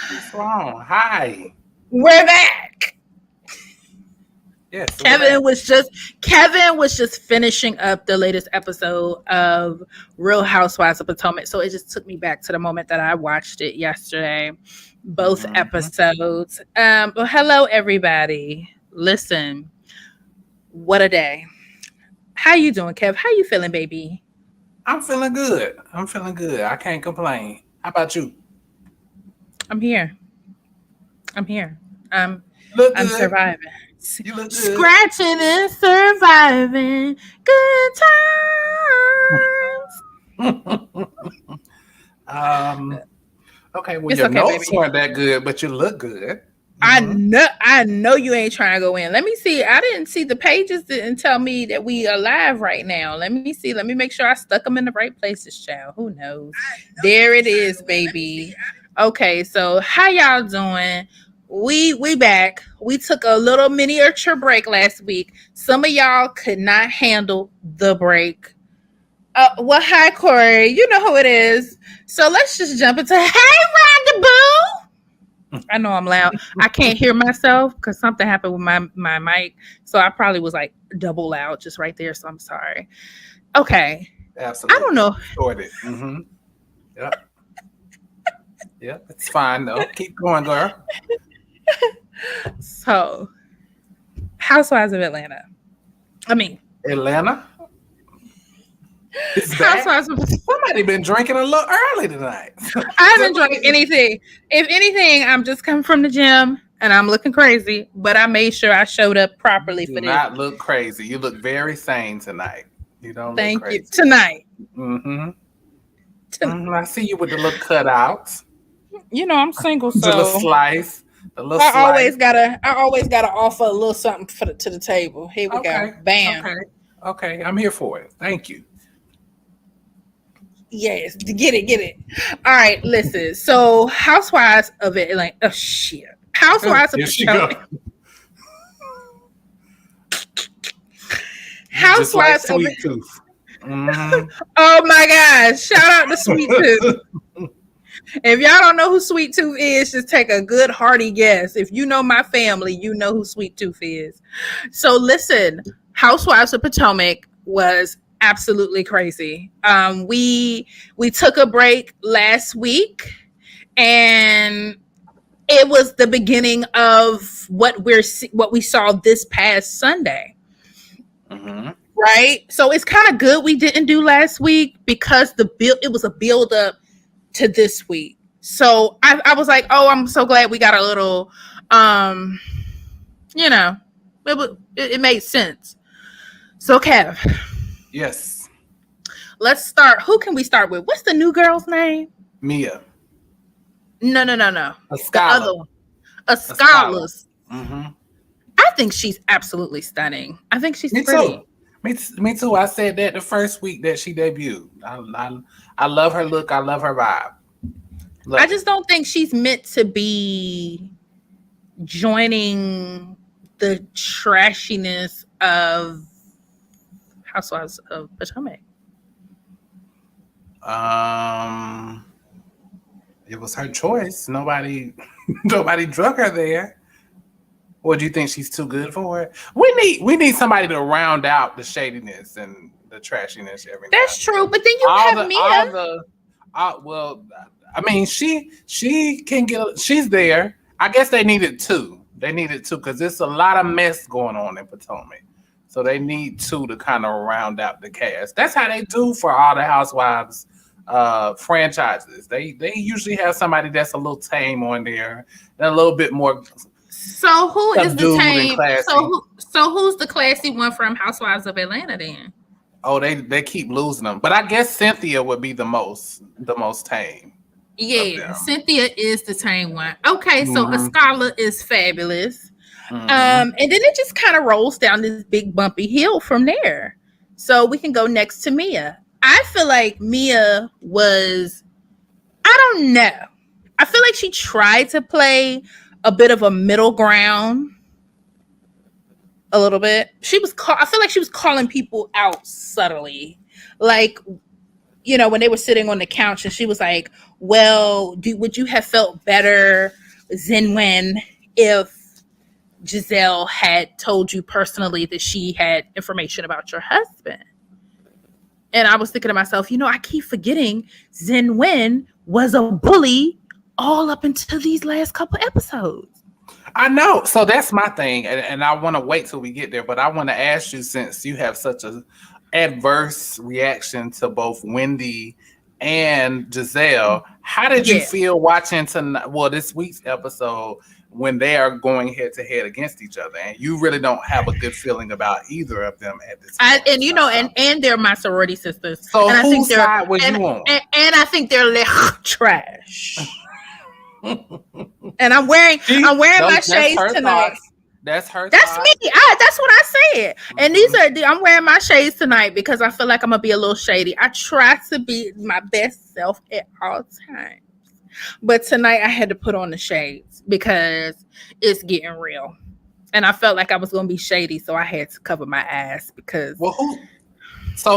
What's wrong? Hi. We're back. Yes. Kevin was just finishing up the latest episode of Real Housewives of Potomac. So it just took me back to the moment that I watched it yesterday. Both episodes. Well, hello everybody. Listen, what a day. How you doing, Kev? How you feeling, baby? I'm feeling good. I can't complain. How about you? I'm here. I'm surviving. You look good. Scratching and surviving. Good times. Okay, well, your notes weren't that good, but you look good. I know you ain't trying to go in. Let me see. I didn't see the pages didn't tell me that we are live right now. Let me see. Let me make sure I stuck them in the right places, child. Who knows? There it is, baby. Okay, so how y'all doing? We back. We took a little miniature break last week. Some of y'all could not handle the break. Well, hi, Corey. You know who it is. So let's just jump into Hey, Rhonda Boo. I know I'm loud. I can't hear myself because something happened with my mic. So I probably was like double loud just right there. So I'm sorry. Okay. Absolutely. I don't know. Mm-hmm. Yep. Yeah, it's fine though. Keep going, girl. So, Housewives of Atlanta. Atlanta? Housewives of Somebody been drinking a little early tonight. I haven't drunk anything. If anything, I'm just coming from the gym and I'm looking crazy, but I made sure I showed up properly for this. You do not look crazy. You look very sane tonight. You don't look crazy. Thank you. Tonight. I see you with the little cutouts. You know, I'm single, so the little slice. I always gotta offer a little something to the table. Here we go. Bam. Okay. I'm here for it. Thank you. Yes, get it. All right, listen. So, Housewives of Atlanta. Oh shit. Housewives of Potomac. Housewives of Sweet Tooth. Oh my gosh! Shout out to Sweet Tooth. If y'all don't know who Sweet Tooth is, just take a good hearty guess. If you know my family, you know who Sweet Tooth is. So listen, Housewives of Potomac was absolutely crazy. We took a break last week, and it was the beginning of what we saw this past Sunday. Right? So it's kind of good we didn't do last week because it was a build up to this week. So I was like, oh, I'm so glad we got a little, it made sense. So Kev. Yes. Let's start. Who can we start with? What's the new girl's name? Mia. No. A scholar. The other one. A scholar. I think she's absolutely stunning. I think she's pretty. Me too. I said that the first week that she debuted. I love her look. I love her vibe. I just don't think she's meant to be joining the trashiness of Housewives of Potomac. It was her choice. Nobody drug her there. Or do you think she's too good for it? We need somebody to round out the shadiness and the trashiness every night. That's true, but then you have Mia. She can get. She's there. I guess they needed two. Because there's a lot of mess going on in Potomac. So they need two to kind of round out the cast. That's how they do for all the Housewives franchises. They usually have somebody that's a little tame on there and a little bit more. So who is the tame? So who's the classy one from Housewives of Atlanta then? Oh, they keep losing them. But I guess Cynthia would be the most tame of Yeah, them. Cynthia is the tame one. Okay, so Mm-hmm. Ascala is fabulous. Mm-hmm. And then it just kind of rolls down this big bumpy hill from there. So we can go next to Mia. I feel like Mia was, I don't know. I feel like she tried to play a bit of a middle ground a little bit. I feel like she was calling people out subtly. Like, when they were sitting on the couch and she was like, well, would you have felt better, Zen Wen, if Giselle had told you personally that she had information about your husband? And I was thinking to myself, I keep forgetting Zen Wen was a bully all up until these last couple episodes. I know. So that's my thing. And I want to wait till we get there. But I want to ask you, since you have such a adverse reaction to both Wendy and Giselle, how did you feel watching this week's episode when they are going head to head against each other, and you really don't have a good feeling about either of them at this point? And they're my sorority sisters. So and whose side were you on? And I think they're trash. And I'm wearing my shades tonight. That's her. That's me. That's what I said. And I'm wearing my shades tonight because I feel like I'm gonna be a little shady. I try to be my best self at all times, but tonight I had to put on the shades because it's getting real, and I felt like I was gonna be shady, so I had to cover my ass because. Well,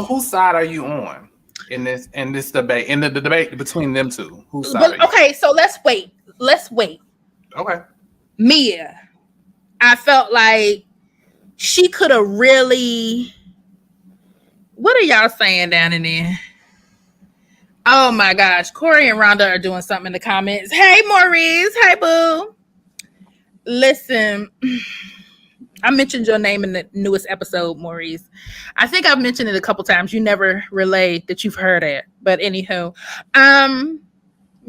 whose side are you on in this debate? In the debate between them two, whose side? Okay, so let's wait. Okay, Mia. I felt like she could have really. What are y'all saying down in there? Oh my gosh. Corey and Rhonda are doing something in the comments. Hey, Maurice. Hey, boo. Listen, I mentioned your name in the newest episode, Maurice. I think I've mentioned it a couple times. You never relayed that you've heard it. But anywho,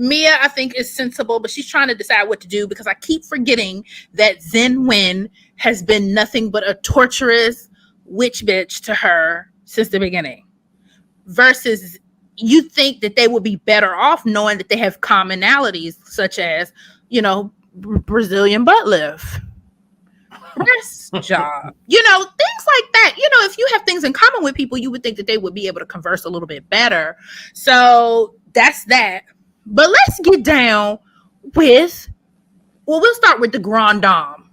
Mia, I think, is sensible, but she's trying to decide what to do because I keep forgetting that Zen Wen has been nothing but a torturous witch bitch to her since the beginning. Versus, you think that they would be better off knowing that they have commonalities, such as, Brazilian butt lift, breast job, things like that. If you have things in common with people, you would think that they would be able to converse a little bit better. So that's that. But let's get down with, we'll start with the Grand Dame.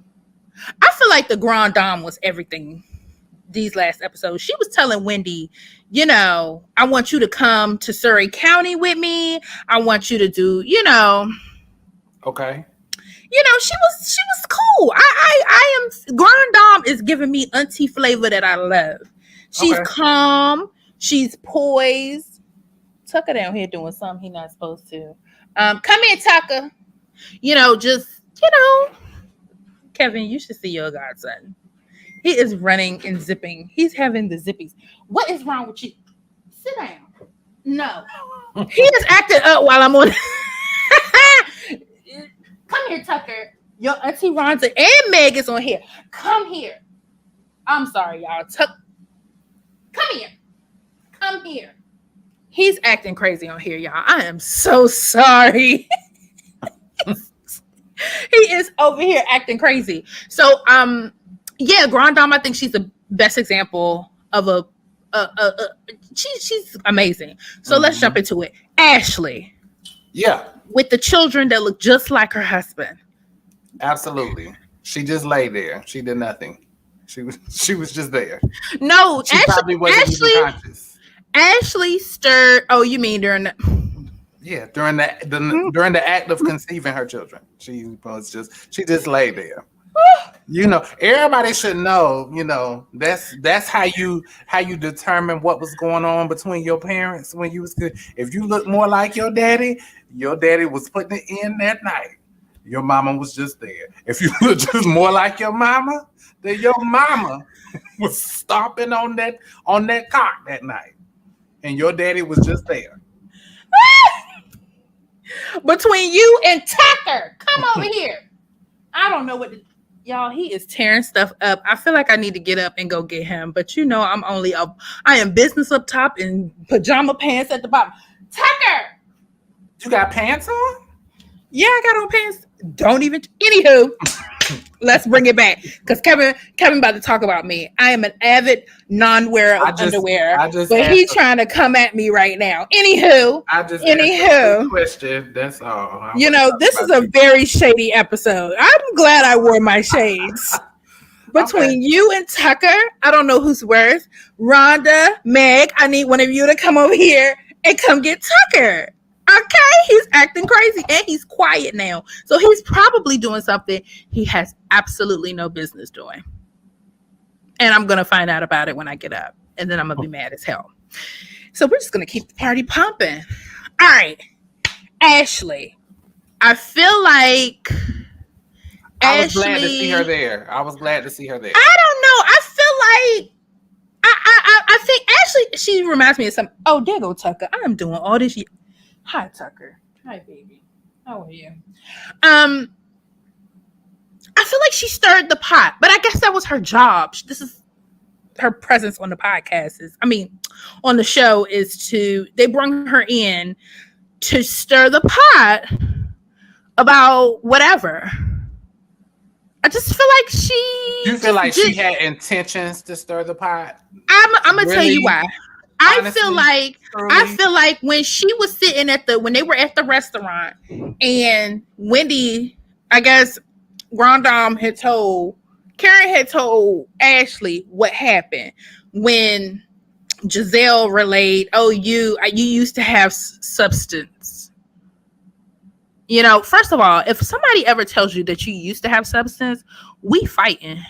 I feel like the Grand Dame was everything these last episodes. She was telling Wendy, I want you to come to Surrey County with me. I want you to do, Okay. She was cool. I am, Grand Dame is giving me auntie flavor that I love. She's calm. She's poised. Tucker down here doing something he's not supposed to. Come here, Tucker. Kevin, you should see your godson. He is running and zipping. He's having the zippies. What is wrong with you? Sit down. No. He is acting up while I'm on. Come here, Tucker. Your auntie Rhonda and Meg is on here. Come here. I'm sorry, y'all. Come here. Come here. He's acting crazy on here, y'all. I am so sorry. He is over here acting crazy. So, Grand Dame, I think she's the best example of she's amazing. So let's jump into it. Ashley. Yeah. With the children that look just like her husband. Absolutely. She just lay there. She did nothing. She was just there. No, she probably wasn't even conscious. Ashley stirred. Oh, you mean during the? Yeah, during the act of conceiving her children, she just lay there. Everybody should know. That's how you determine what was going on between your parents when you was good. If you look more like your daddy was putting it in that night. Your mama was just there. If you look just more like your mama, then your mama was stomping on that cock that night. And your daddy was just there. Between you and Tucker. Come over here. I don't know what to... Y'all, he is tearing stuff up. I feel like I need to get up and go get him. But I am business up top and pajama pants at the bottom. Tucker! You got pants on? Yeah, I got on pants. Don't even. Anywho, let's bring it back. Because Kevin about to talk about me. I am an avid non-wearer of underwear. But he's trying to come at me right now. Anywho. Question. That's all. This is a very shady episode. I'm glad I wore my shades. Between you and Tucker, I don't know who's worse. Rhonda, Meg, I need one of you to come over here and come get Tucker. Okay, he's acting crazy and he's quiet now. So he's probably doing something he has absolutely no business doing. And I'm going to find out about it when I get up. And then I'm going to be mad as hell. So we're just going to keep the party pumping. All right. Ashley. I feel like I was glad to see her there. I don't know. I feel like I think Ashley, she reminds me of some. Oh, there go Tucker. I'm doing all this. Hi, Tucker. Hi, baby. How are you? I feel like she stirred the pot, but I guess that was her job. This is her presence on the podcast. On the show they bring her in to stir the pot about whatever. I just feel like You feel like she had intentions to stir the pot? I'm gonna tell you why. Honestly, I feel like when she was sitting when they were at the restaurant and Wendy, I guess Karen had told Ashley what happened when Giselle relayed, "Oh, you used to have substance." First of all, if somebody ever tells you that you used to have substance, we fighting.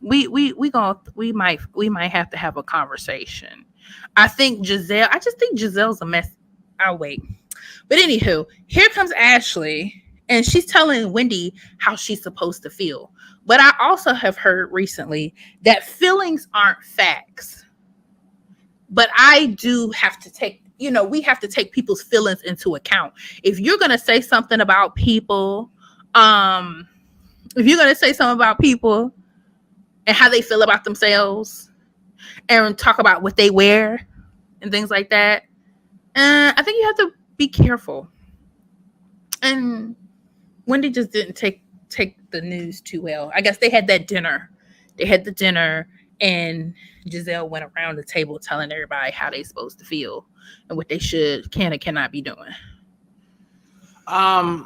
We might have to have a conversation. I just think Giselle's a mess. I'll wait. But anywho, here comes Ashley, and she's telling Wendy how she's supposed to feel. But I also have heard recently that feelings aren't facts. But I do have to take, we have to take people's feelings into account. If you're going to say something about people, and how they feel about themselves and talk about what they wear and things like that, I think you have to be careful. And Wendy just didn't take the news too well. I guess they had that dinner. They had the dinner and Giselle went around the table telling everybody how they're supposed to feel and what they can and cannot be doing. My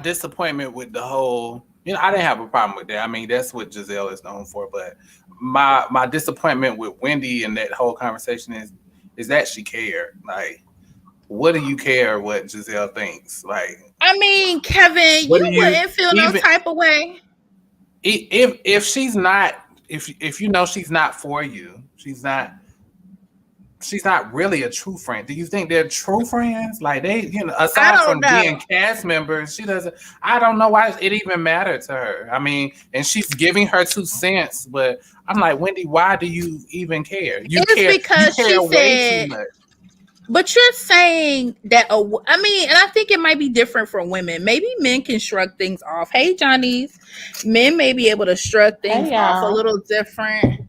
disappointment with the whole, I didn't have a problem with that. That's what Giselle is known for. But my disappointment with Wendy and that whole conversation is that she cared. Like, what do you care what Giselle thinks? Like, Kevin, you wouldn't feel no type of way. If she's not, if she's not for you, she's not really a true friend. Do you think they're true friends? Like they, aside from being cast members, she doesn't. I don't know why it even mattered to her. And she's giving her 2 cents, but I'm like, Wendy, why do you even care? Because she said. Too much. But you're saying that, and I think it might be different for women. Maybe men can shrug things off. Hey, Johnny's. Men may be able to shrug things off a little different.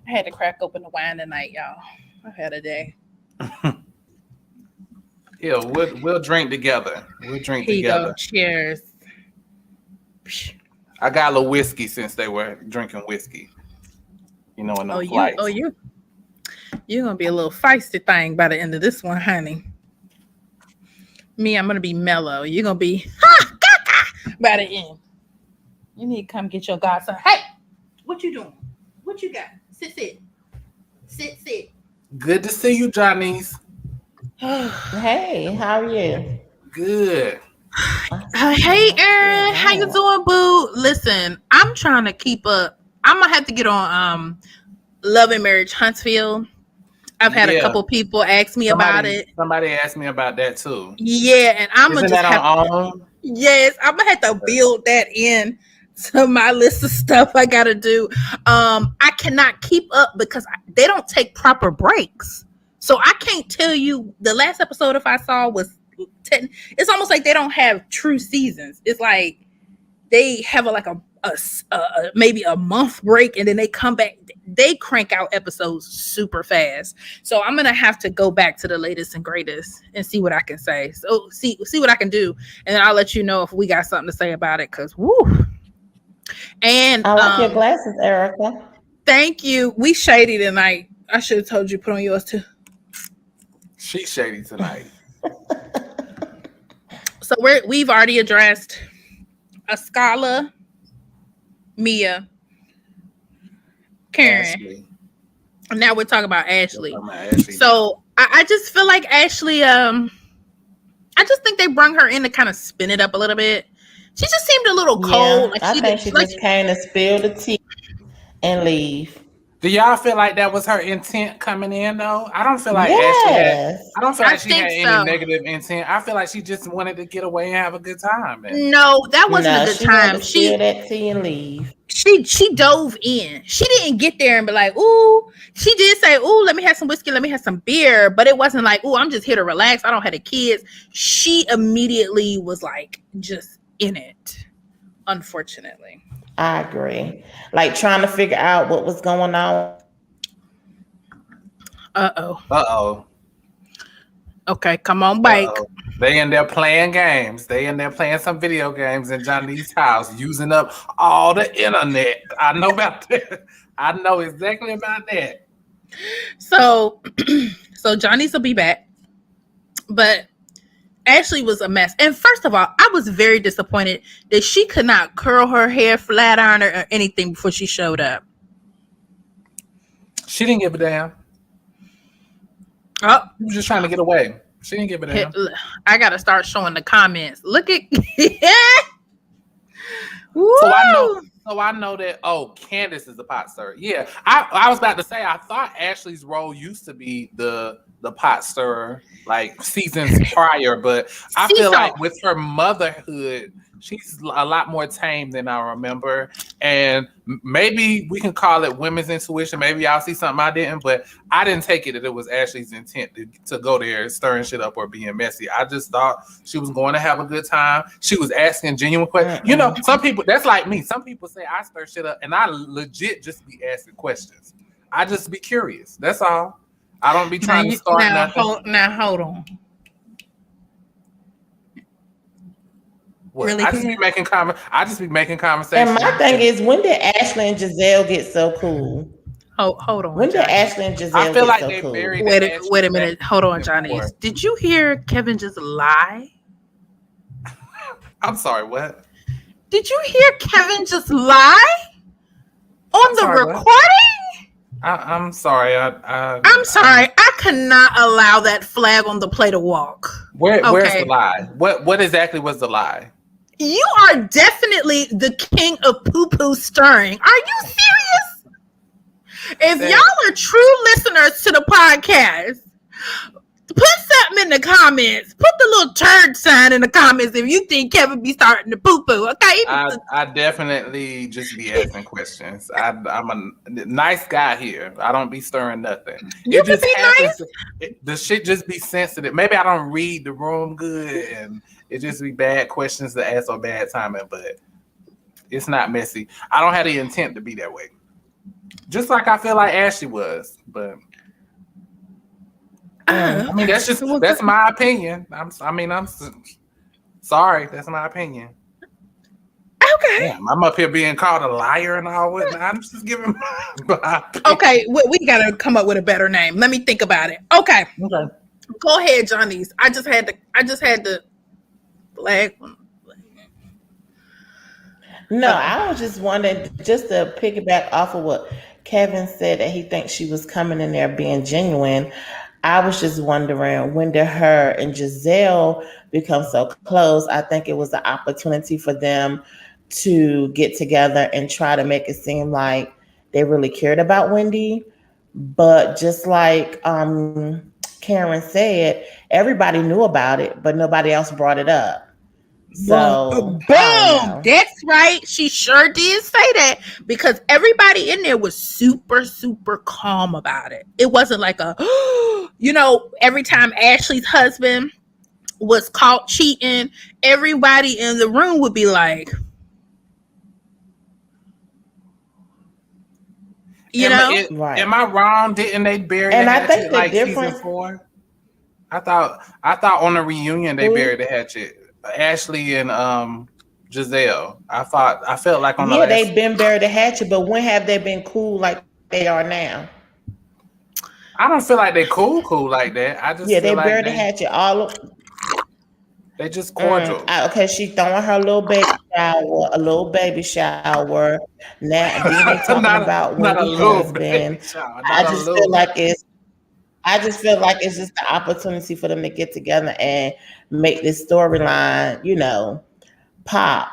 I had to crack open the wine tonight, y'all. I've had a day. Yeah, we'll drink together. Here you go. Cheers. I got a little whiskey since they were drinking whiskey. In the flights. You're going to be a little feisty thing by the end of this one, honey. Me, I'm going to be mellow. You're going to be by the end. You need to come get your godson. Hey, what you doing? What you got? Sit. Good to see you, Johnny's. Hey, how are you? Good. Hey, Erin. How you doing, boo? Listen, I'm trying to keep up. I'm going to have to get on Love and Marriage Huntsville. I've had a couple people ask me about it. Somebody asked me about that too. Yeah, and I'm gonna just have Yes, I'm gonna have to build that in to my list of stuff I gotta do. I cannot keep up because they don't take proper breaks. So I can't tell you the last episode if I saw was 10. It's almost like they don't have true seasons. It's like they have maybe a month break, and then they come back. They crank out episodes super fast. So I'm gonna have to go back to the latest and greatest and see what I can say. So see what I can do, and then I'll let you know if we got something to say about it. Cause woo. And I like your glasses, Erica. thank you. We shady tonight. I should have told you put on yours too. She's shady tonight. So we've already addressed Ascala, Mia, Karen. Ashley. Now we're talking about Ashley. Ashley. So I just feel like Ashley, I just think they brung her in to kind of spin it up a little bit. She just seemed a little cold. I think she just came to spill the tea and leave. Do y'all feel like that was her intent coming in though? I don't feel like Ashley had, I don't feel like she had any negative intent. I feel like she just wanted to get away and have a good time. No, that wasn't a good time. She spill that tea and leave. She dove in. She didn't get there and be like, ooh. She did say, ooh, let me have some whiskey, let me have some beer. But it wasn't like, ooh, I'm just here to relax. I don't have the kids. She immediately was like just in it, unfortunately. I agree. Like trying to figure out what was going on. Uh-oh. Okay, come on, Bike. They in there playing games. They in there playing some video games in Johnny's house, using up all the internet. I know about that. I know exactly about that. So Johnny's will be back. But Ashley was a mess. And first of all, I was very disappointed that she could not curl her hair, flat iron, or anything before she showed up. She didn't give a damn. Oh, she was just trying to get away. She didn't give a damn. I gotta start showing the comments. Look at So I know that. Oh, Candace is the pot stirrer. Yeah, I was about to say. I thought Ashley's role used to be the pot stirrer, like seasons prior. But I feel like with her motherhood, she's a lot more tame than I remember. And maybe we can call it women's intuition. Maybe y'all see something I didn't, but I didn't take it that it was Ashley's intent to go there stirring shit up or being messy. I just thought she was going to have a good time. She was asking genuine questions. You know, some people, that's like me. Some people say I stir shit up and I legit just be asking questions. I just be curious. That's all. I don't be trying to start nothing. Hold on. What? Really? I just be making conversation. And my thing is, when did Ashley and Giselle get so cool? Hold on. When did Ashley and Giselle I feel get like so they cool? buried Wait a minute. Hold on, Johnny. Did you hear Kevin just lie? I'm sorry, what? Did you hear Kevin just lie on the recording? I'm sorry. I'm sorry. I cannot allow that flag on the play to walk. Where's the lie? What exactly was the lie? You are definitely the king of poo-poo stirring. Are you serious? If y'all are true listeners to the podcast, put something in the comments. Put the little turd sign in the comments if you think Kevin be starting to poo-poo, okay? I definitely just be asking questions. I'm a nice guy here. I don't be stirring nothing. You just be nice? The shit just be sensitive. Maybe I don't read the room good and it just be bad questions to ask or bad timing, but it's not messy. I don't have the intent to be that way. Just like I feel like Ashley was, but I mean, that's my opinion. I'm sorry. That's my opinion. Okay. Yeah, I'm up here being called a liar and all whatnot. I'm just giving my opinion. Okay, we gotta come up with a better name. Let me think about it. Okay. Go ahead, Johnny's. I just had to flag one. No, I was just wondering, just to piggyback off of what Kevin said, that he thinks she was coming in there being genuine. I was just wondering, when did her and Giselle become so close? I think it was an opportunity for them to get together and try to make it seem like they really cared about Wendy. But just like Karen said, everybody knew about it, but nobody else brought it up. So, boom! That's right. She sure did say that, because everybody in there was super, super calm about it. It wasn't like every time Ashley's husband was caught cheating, everybody in the room would be like, You know? Right. Am I wrong? Didn't they bury the And I think hatchet the like season difference. 4? I thought on the reunion they Who? buried the hatchet. Ashley and Giselle. I felt like on the Yeah, last. they've been buried the hatchet, but when have they been cool like they are now? I don't feel like they cool like that. I just Yeah, feel they like buried the hatchet. they just cordial. Okay, she throwing her little baby shower, a little baby shower. Now, then they talking about Not a Wendy little baby husband. child. I Not a just feel little. like it's I just feel like it's just the opportunity for them to get together and make this storyline, pop.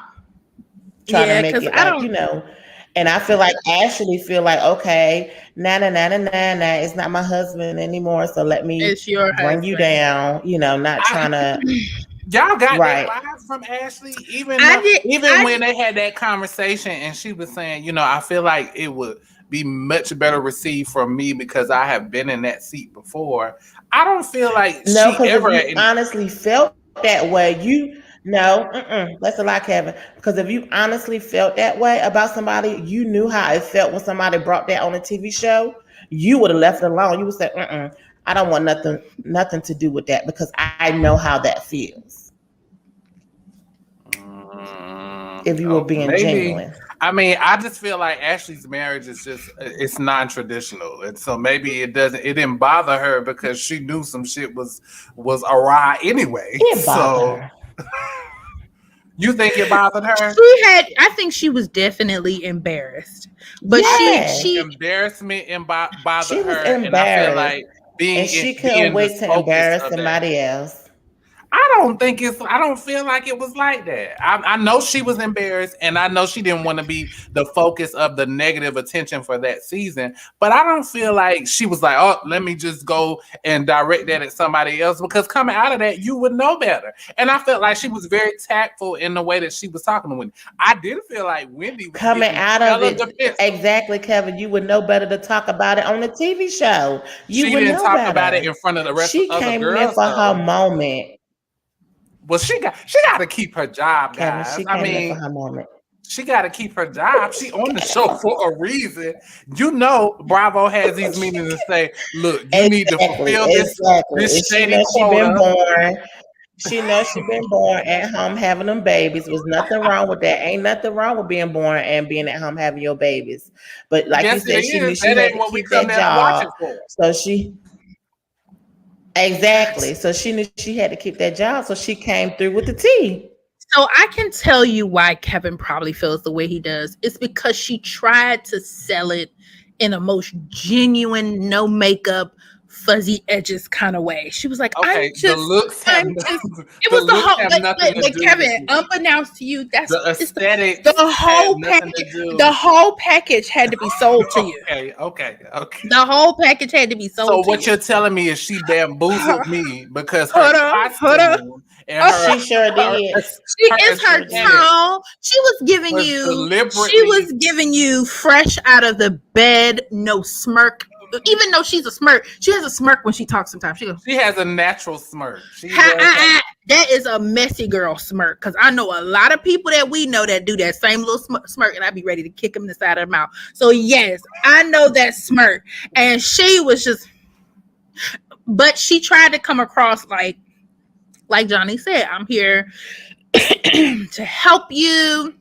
Trying to Yeah, make because it I like, don't. and I feel like Ashley feel like, okay, it's not my husband anymore, so let me It's your bring you husband. down, not trying to Y'all got that right. vibe from Ashley, even I though, did. even when they had that conversation and she was saying, I feel like it would be much better received from me because I have been in that seat before. I don't feel like No, she because if ever you honestly felt that way, that's a lie, Kevin. Because if you honestly felt that way about somebody, you knew how it felt when somebody brought that on a TV show. You would have left it alone. You would say, I don't want nothing to do with that because I know how that feels. If you were being maybe. genuine. I mean, I just feel like Ashley's marriage is just it's non-traditional, and so maybe it didn't bother her because she knew some shit was awry anyway. It bothered So her. you think it bothered her? I think she was definitely embarrassed, but I think Yes. embarrassment bothered She was her, and I feel embarrassed. like And she couldn't being the wait to focus embarrass of that. somebody else. I don't feel like it was like that. I know she was embarrassed and I know she didn't want to be the focus of the negative attention for that season, but I don't feel like she was like, oh, let me just go and direct that at somebody else because coming out of that, you would know better. And I felt like she was very tactful in the way that she was talking to Wendy. I did feel like Wendy was Coming out of hella it, defensive. exactly, Kevin. You would know better to talk about it on the TV show. You She would didn't know talk about it better. in front of the rest of She other came in there girls for her though. moment. Well, she got to keep her job, Kevin, guys. she I came in there for mean, her moment. she got to keep her job. She on the show for a reason. Bravo has these meetings and say, "Look, you need to fulfill this And she shady knows she been quota." born. She knows she been born at home having them babies. Was nothing wrong with that. Ain't nothing wrong with being born and being at home having your babies. But like you Yes, it said, she knew is. she That had ain't to what we keep come that there to watch job. it for. So exactly. So she knew she had to keep that job. So she came through with the tea. So I can tell you why Kevin probably feels the way he does. It's because she tried to sell it in a most genuine, no makeup, fuzzy edges kind of way. She was like, Okay, the looks have I'm just. It the was the looks whole, have nothing to but do with Kevin, it. unbeknownst to you, The it's aesthetics the have whole nothing package. to do. The whole package had to be sold to you. Okay. The whole package had to be So sold to what you. you're telling me is she bamboozled me because her Hold on. costume and her She sure her, did. She her is her aesthetic tone. She was giving was you. She deliberately. was giving you fresh out of the bed, no smirk. Even though she's a smirk, she has a smirk when she talks. Sometimes she goes, She has a natural smirk. She ha, does have. that is a messy girl smirk. Because I know a lot of people that we know that do that same little smirk, and I'd be ready to kick them in the side of the mouth. So yes, I know that smirk, and she was just. But she tried to come across like Johnny said, I'm here to help you.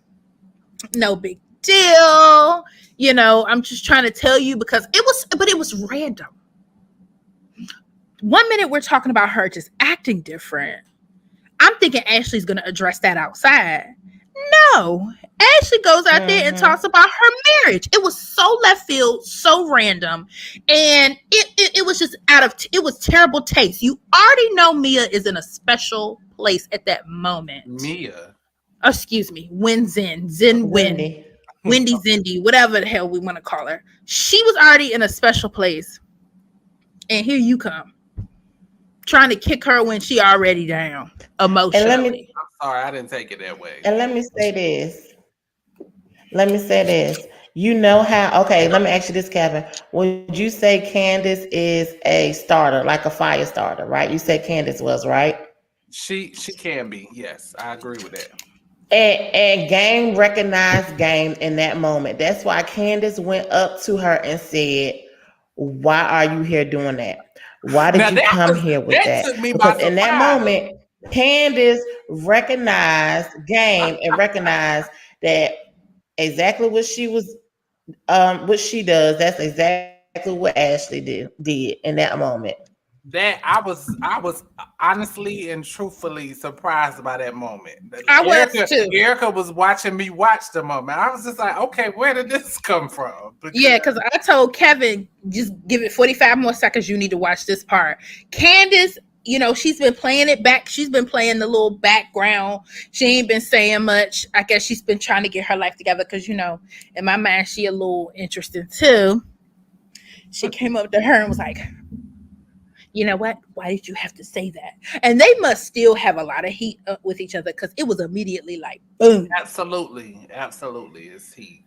No big deal. I'm just trying to tell you because it was random. 1 minute we're talking about her just acting different. I'm thinking Ashley's going to address that outside. No, Ashley goes out there and talks about her marriage. It was so left field, so random, and it was just it was terrible taste. You already know Mia is in a special place at that moment. Mia. Excuse me, Zen Wen, Wendy Zindy, whatever the hell we want to call her. She was already in a special place, and here you come, trying to kick her when she already down emotionally. I'm sorry, I didn't take it that way. And let me say this. You know how, okay, let me ask you this, Kevin. Would you say Candace is a starter, like a fire starter, right? You said Candace was, right? She can be. Yes, I agree with that. And Game recognized Game in that moment. That's why Candace went up to her and said, "Why are you here doing that? Why did Now you come here with that that?" took me by Because in that surprise. moment, Candace recognized Game and recognized that exactly what she does. That's exactly what Ashley did in that moment. That I was honestly and truthfully surprised by that moment. I was Erica, too. Erica was watching me watch the moment. I was just like, okay, where did this come from? Yeah, because I told Kevin, just give it 45 more seconds. You need to watch this part. Candace, she's been playing it back. She's been playing the little background. She ain't been saying much. I guess she's been trying to get her life together because, in my mind, she a little interesting too. She came up to her and was like, you know what? Why did you have to say that? And they must still have a lot of heat up with each other because it was immediately like, boom. Absolutely, it's heat.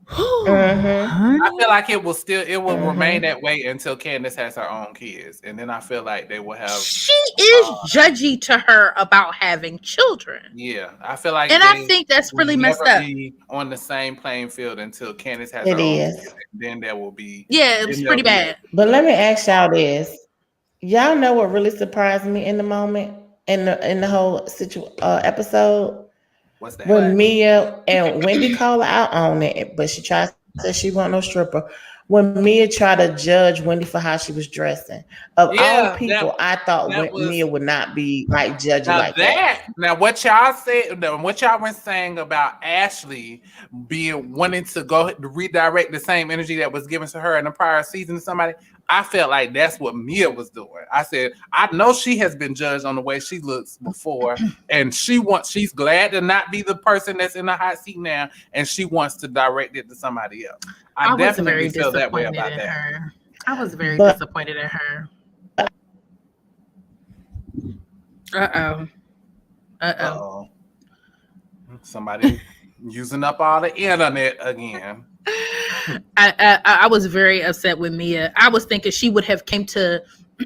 Mm-hmm. I feel like it will remain that way until Candace has her own kids, and then I feel like they will have. She is judgy to her about having children. Yeah, I feel like, and I think that's really messed up. Be on the same playing field until Candace has It her own is. kids, and then there will be. Yeah, it was pretty bad. But let me ask y'all this: y'all know what really surprised me in the moment in the whole episode? What's that? When Mia and Wendy call her out on it, but she tried to say she wasn't no stripper. When Mia tried to judge Wendy for how she was dressing, of all people, I thought Mia would not be like judging like that. Now, what y'all said, what y'all were saying about Ashley wanting to go redirect the same energy that was given to her in the prior season to somebody, I felt like that's what Mia was doing. I said, I know she has been judged on the way she looks before, and she's glad to not be the person that's in the hot seat now, and she wants to direct it to somebody else. I definitely feel that way about that. Her. I was very disappointed in her. Uh-oh. Somebody using up all the internet again. I was very upset with Mia. I was thinking she would have came to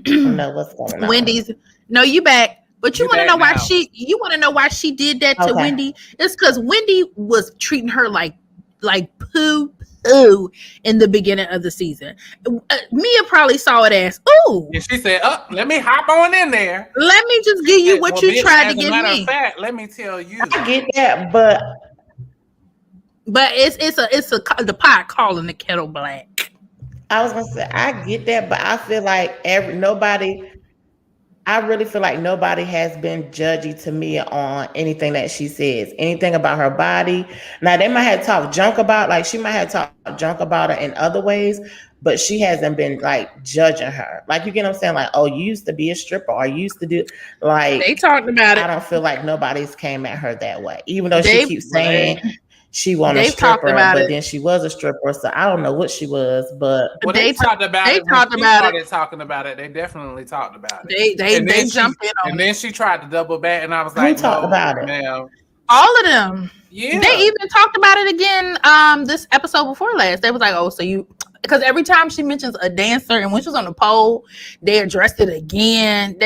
what's going on. Wendy's. No, you back. But you want to know why she did that to Wendy? It's because Wendy was treating her like poo in the beginning of the season. Mia probably saw it as ooh. And she said, "Oh, let me hop on in there. Let me just give you what you tried to give me." Matter of fact, let me tell you. I get that, but it's the pot calling the kettle black. I was gonna say I get that, but I feel like I really feel like nobody has been judgy to me on anything that she says, anything about her body. Now they might have talked junk about, like she might have talked junk about her in other ways, but she hasn't been like judging her. Like, you get what I'm saying? Like, oh, you used to be a stripper, or you used to do, like, they talked about it. I don't feel like nobody's came at her that way, even though she keeps saying she wasn't a stripper, but then she was a stripper. So I don't know what she was, but they talked about it. Talking about it. They definitely talked about it. They jumped in on it. And then she tried to double back, and I was like, who talked about it? Now. All of them. Yeah. They even talked about it again this episode before last. They was like, oh, so you, because every time she mentions a dancer and when she was on the pole, they addressed it again.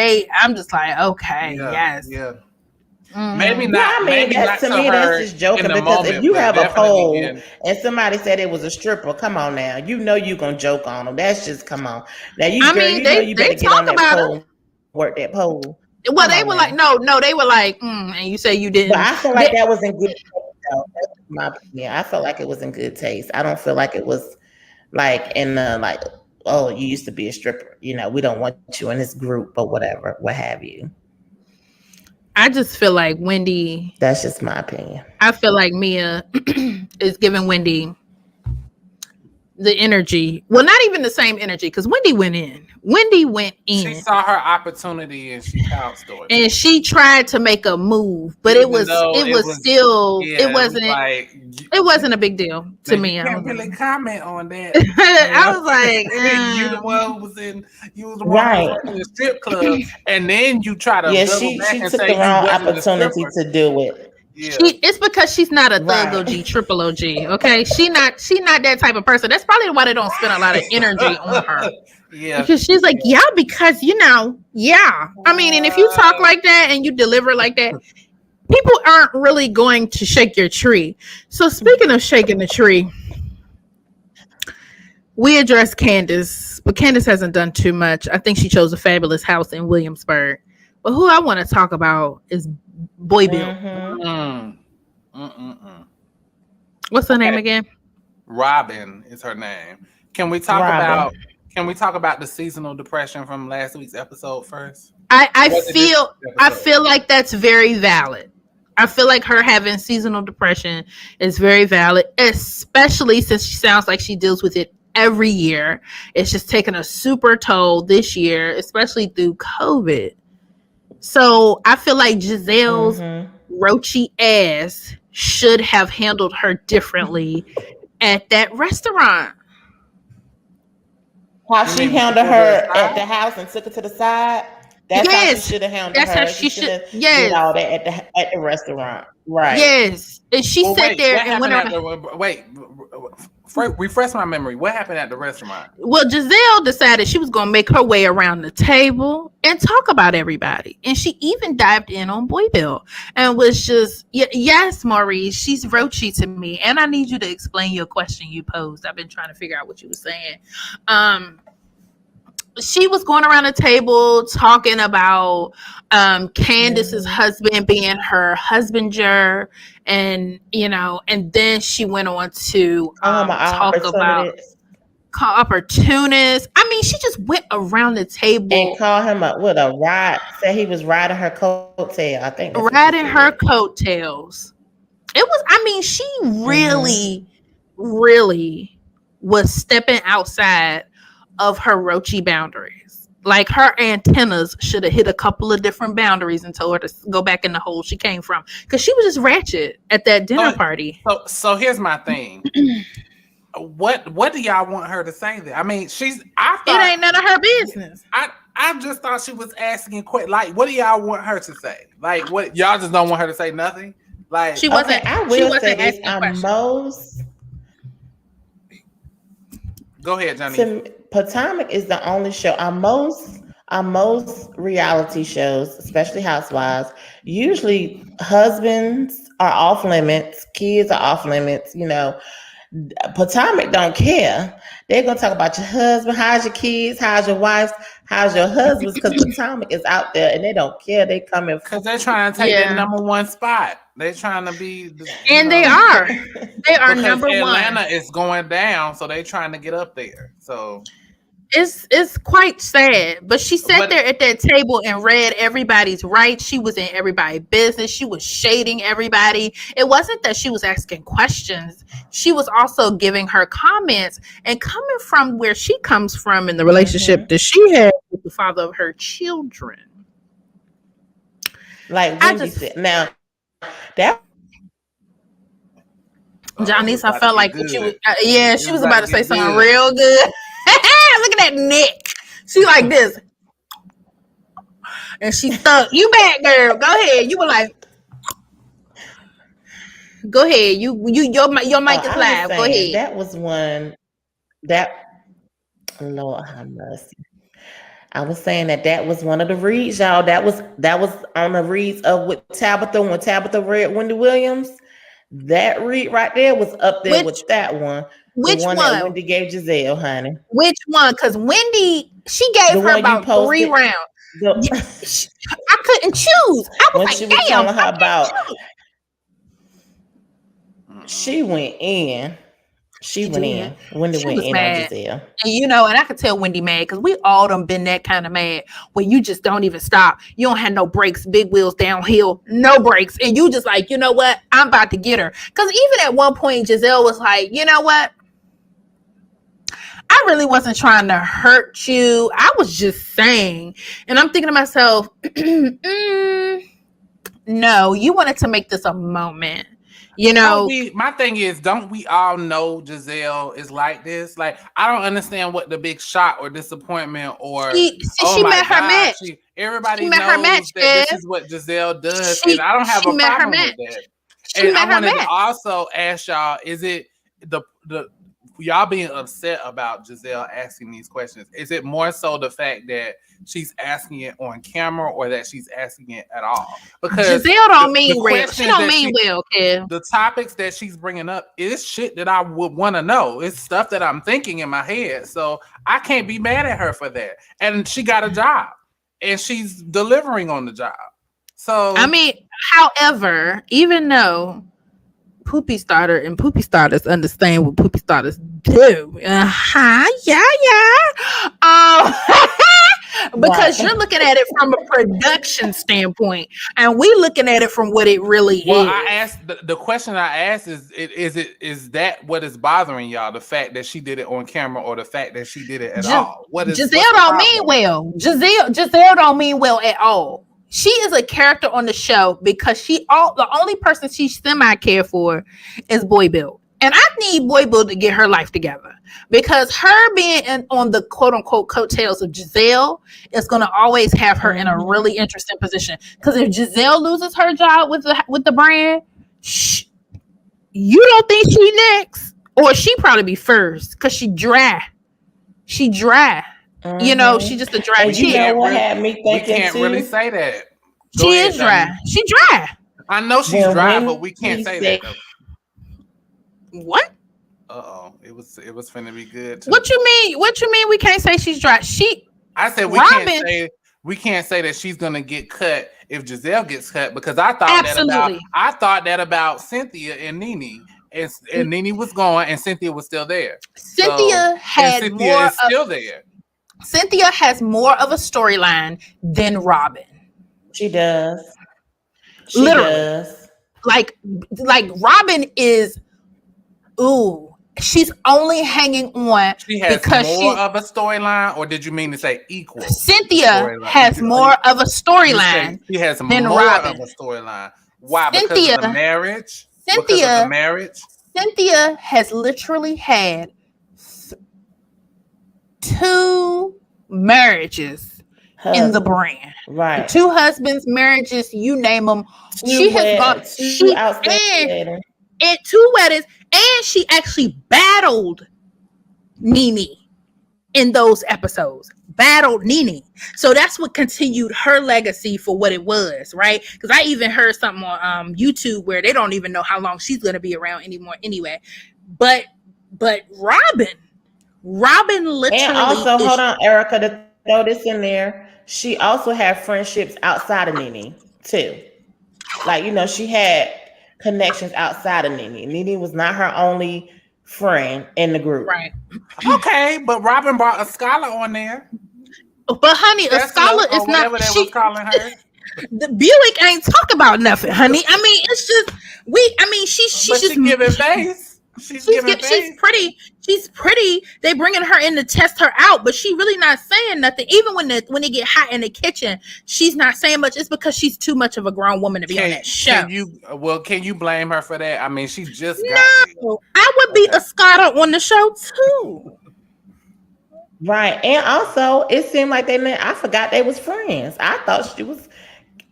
I'm just like, okay, yes. Yeah. Maybe not. That's just joking, because if you have a poll and somebody said it was a stripper, come on now, you gonna joke on them. That's just, come on now. You better get on that pole, work that pole. Well, they were like, no, they were like, and you say you didn't. But I feel like that was in good taste. That's my opinion. I felt like it was in good taste. I don't feel like it was like in the like, oh, you used to be a stripper. We don't want you in this group or whatever, what have you. I just feel like Wendy. That's just my opinion. I feel like Mia is giving Wendy the energy. Well, not even the same energy, because Wendy went in. She saw her opportunity and she pounced on it. And she tried to make a move, but it wasn't a big deal to me. You can't really comment on that. I was like, you the one who was in the strip club, and then you try to she took the wrong opportunity to do it. Yeah. It's because she's not a thug OG, triple OG. Okay, she not that type of person. That's probably why they don't spend a lot of energy on her. Yeah, because she's like, because I mean, and if you talk like that and you deliver like that, people aren't really going to shake your tree. So speaking of shaking the tree, we addressed Candace, but Candace hasn't done too much. I think she chose a fabulous house in Williamsburg. But who I want to talk about is Boy Bill. What's her name again? Robin is her name. Can we talk about the seasonal depression from last week's episode first? I feel like that's very valid. I feel like her having seasonal depression is very valid, especially since she sounds like she deals with it every year. It's just taken a super toll this year, especially through COVID. So I feel like Giselle's roachy ass should have handled her differently at that restaurant. How she handled her at the house and took her to the side. That's how she should have handled her. That's how she should have did all that at the restaurant. Right. Yes. And she sat there and went refresh my memory. What happened at the restaurant? Well, Giselle decided she was going to make her way around the table and talk about everybody. And she even dived in on Boy Bill and was just, yes, Maurice, she's roachy to me. And I need you to explain your question you posed. I've been trying to figure out what you were saying. She was going around the table talking about Candace's husband being her husbander, and and then she went on to talk about opportunists. I mean, she just went around the table and called him a ride. Said he was riding her coattail. I think riding her coattails. It was. I mean, she really was stepping outside of her roachy boundaries. Like, her antennas should have hit a couple of different boundaries and told her to go back in the hole she came from, because she was just ratchet at that dinner party. So here's my thing. What do y'all want her to say there? I mean, it ain't none of her business. I just thought she was asking like, what do y'all want her to say? Like, what, y'all just don't want her to say nothing? Like, she wasn't. I will say this. Go ahead, Johnny. Potomac is the only show. On most reality shows, especially Housewives, usually husbands are off limits, kids are off limits. Potomac don't care. They're gonna talk about your husband, how's your kids, how's your wives, how's your husbands, because Potomac is out there and they don't care. They come in because they're trying to take that number one spot. They're trying to be, they are. They are number one. Atlanta is going down, so they're trying to get up there. So it's quite sad. But she sat there at that table and read everybody's rights. She was in everybody's business. She was shading everybody. It wasn't that she was asking questions. She was also giving her comments and coming from where she comes from in the relationship that she had with the father of her children. Like Wendy said. Now, that Janice, I felt like she was, she was about to say something real good. Look at that neck. She like this, and she stuck. You back, girl. Go ahead. You were like, go ahead. Your mic is live. Go ahead. That was one. Lord have mercy. I was saying that was one of the reads, y'all. That was on the reads of with Tabitha, when Tabitha read Wendy Williams. That read right there was up there with that one. Which one? That Wendy gave Giselle, honey. Which one? Because Wendy, she gave her about 3 rounds. I couldn't choose. I was she was telling her about. She went in. Wendy went in on Giselle. And and I could tell Wendy mad, because we all done been that kind of mad where you just don't even stop. You don't have no brakes, big wheels downhill, no brakes. And you just like, you know what? I'm about to get her. Because even at one point, Giselle was like, you know what? I really wasn't trying to hurt you. I was just saying. And I'm thinking to myself, no, you wanted to make this a moment. My thing is, don't we all know Giselle is like this? Like, I don't understand what the big shock or disappointment or she met her match. Everybody knows that this is what Giselle does, and I don't have a problem with that. And I wanted to also ask y'all: is it the y'all being upset about Giselle asking these questions? Is it more so the fact that she's asking it on camera, or that she's asking it at all? Because Giselle don't mean well. She don't mean well, Kev. The topics that she's bringing up is shit that I would want to know. It's stuff that I'm thinking in my head. So I can't be mad at her for that. And she got a job, and she's delivering on the job. So I mean, however, even though Poopy Starter and Poopy Starters understand what Poopy Starters do. Yeah. Because you're looking at it from a production standpoint, and we looking at it from what it really is. I asked the question I asked is that what is bothering y'all? The fact that she did it on camera, or the fact that she did it at all? Giselle don't mean well. Giselle don't mean well at all. She is a character on the show because the only person she semi care for is Boy Build. And I need Boy Build to get her life together, because her being on the quote unquote coattails of Giselle is going to always have her in a really interesting position. Because if Giselle loses her job with the brand, you don't think she next, or she probably be first, because she dry. She dry. You know, she just a dry chick. You know what had me thinking? We can't really say that. She is dry. She dry. I know she's dry, but we can't say that. What? It was finna be good too. What you mean? What you mean we can't say she's dry? I said we can't say that she's gonna get cut if Giselle gets cut, because I thought that about Cynthia and Nene. And Nene was gone, and Cynthia was still there. Cynthia is still there. Cynthia has more of a storyline than Robin. She does. Literally. Does. Like Robin is. Ooh, she's only hanging on. She has more of a storyline, or did you mean to say equal? Cynthia has more of a storyline. She has more Robin. Of a storyline. Why? Because of the marriage. Cynthia has literally had 2 marriages in the brand. Right. 2 husbands, marriages, you name them. She has gone. And 2 weddings, and she actually battled Nene in those episodes. Battled Nene. So that's what continued her legacy for what it was, right? Because I even heard something on YouTube where they don't even know how long she's going to be around anymore anyway. But Robin literally. And also, hold on, Erica, to throw this in there, she also had friendships outside of Nene too. Like, you know, she had connections outside of Nene. Nene was not her only friend in the group. Right. Okay, but Robin brought a scholar on there. But honey, a scholar is not. Whatever they was calling her. The Buick ain't talk about nothing, honey. I mean, it's just she's just giving face. She's pretty. She's pretty. They bringing her in to test her out, but she really not saying nothing. Even when they get hot in the kitchen, she's not saying much. It's because she's too much of a grown woman to be on that show. Can you blame her for that? I mean, she just I would be a scholar on the show too. Right, and also it seemed like I forgot they was friends. I thought she was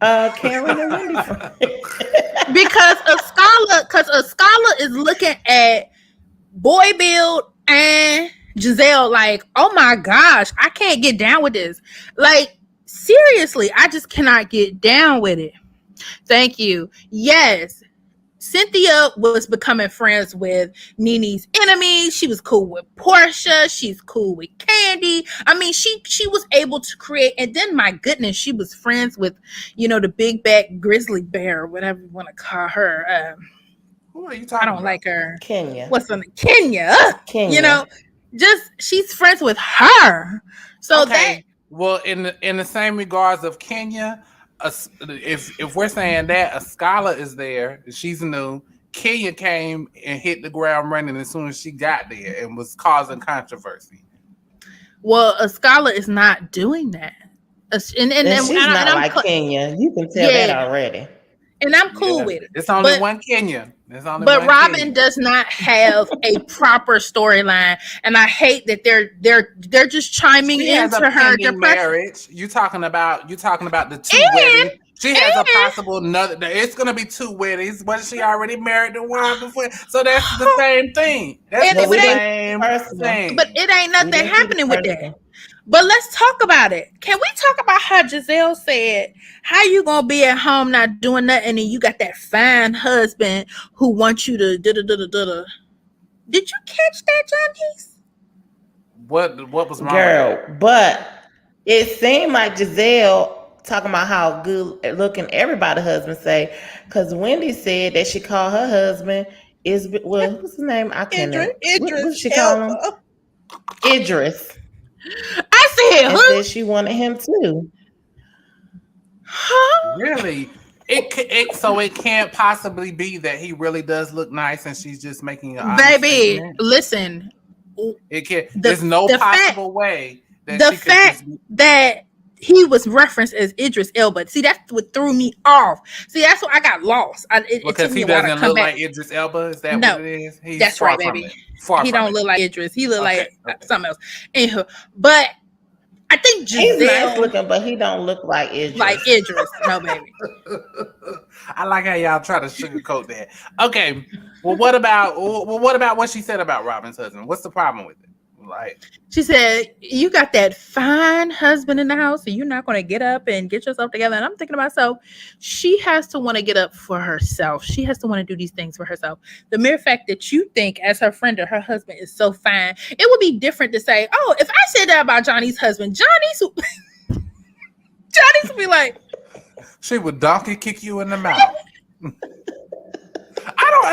Karen and Wendy friends. because a scholar is looking at Boy Build and Giselle like, oh my gosh, I can't get down with this. Like, seriously, I just cannot get down with it. Thank you. Yes, Cynthia was becoming friends with Nene's enemies. She was cool with Portia. She's cool with Candy. I mean, she was able to create. And then, my goodness, she was friends with, the big back grizzly bear, or whatever you want to call her. Who are you talking about? I don't like her. Kenya. What's her name? Kenya. She's friends with her. So okay. Well, in the same regards of Kenya, if we're saying that a scholar is there, she's new. Kenya came and hit the ground running as soon as she got there and was causing controversy. Well, a scholar is not doing that, and she's not like Kenya. You can tell that already. And I'm cool with it. It's only one Kenya. But Robin does not have a proper storyline, and I hate that they're just chiming into her marriage. You talking about the 2 weddings? She has a possible another. It's gonna be 2 weddings, but she already married the one before, so that's the same thing. That's the same thing. But it ain't nothing happening with that. But let's talk about it. Can we talk about how Giselle said, how you gonna be at home not doing nothing and you got that fine husband who wants you to da-da-da-da-da. Did you catch that, Johnny's? What was wrong Girl, but it seemed like Giselle talking about how good looking everybody husband say, because Wendy said that she called her husband what's his name? I can't remember. Idris. What did she call him? Idris. I said, and said she wanted him too. Huh? Really? So it can't possibly be that he really does look nice and she's just making an baby. Listen, it can't. There's no possible way that the fact that he was referenced as Idris Elba. See, that's what threw me off. See, that's why I got lost. Because he doesn't look like Idris Elba. Is that what it is? That's right, baby. He don't look like Idris. He look like something else. Anywho, but I think Giselle, he's nice looking, but he don't look like Idris. No, baby. I like how y'all try to sugarcoat that. Okay. Well, what about what she said about Robin's husband? What's the problem with it? Like, she said, you got that fine husband in the house, so you're not going to get up and get yourself together. And I'm thinking to myself, she has to want to get up for herself. She has to want to do these things for herself. The mere fact that you think as her friend or her husband is so fine, it would be different to say, oh, if I said that about Johnny's husband, Johnny's would be like, she would donkey kick you in the mouth. I don't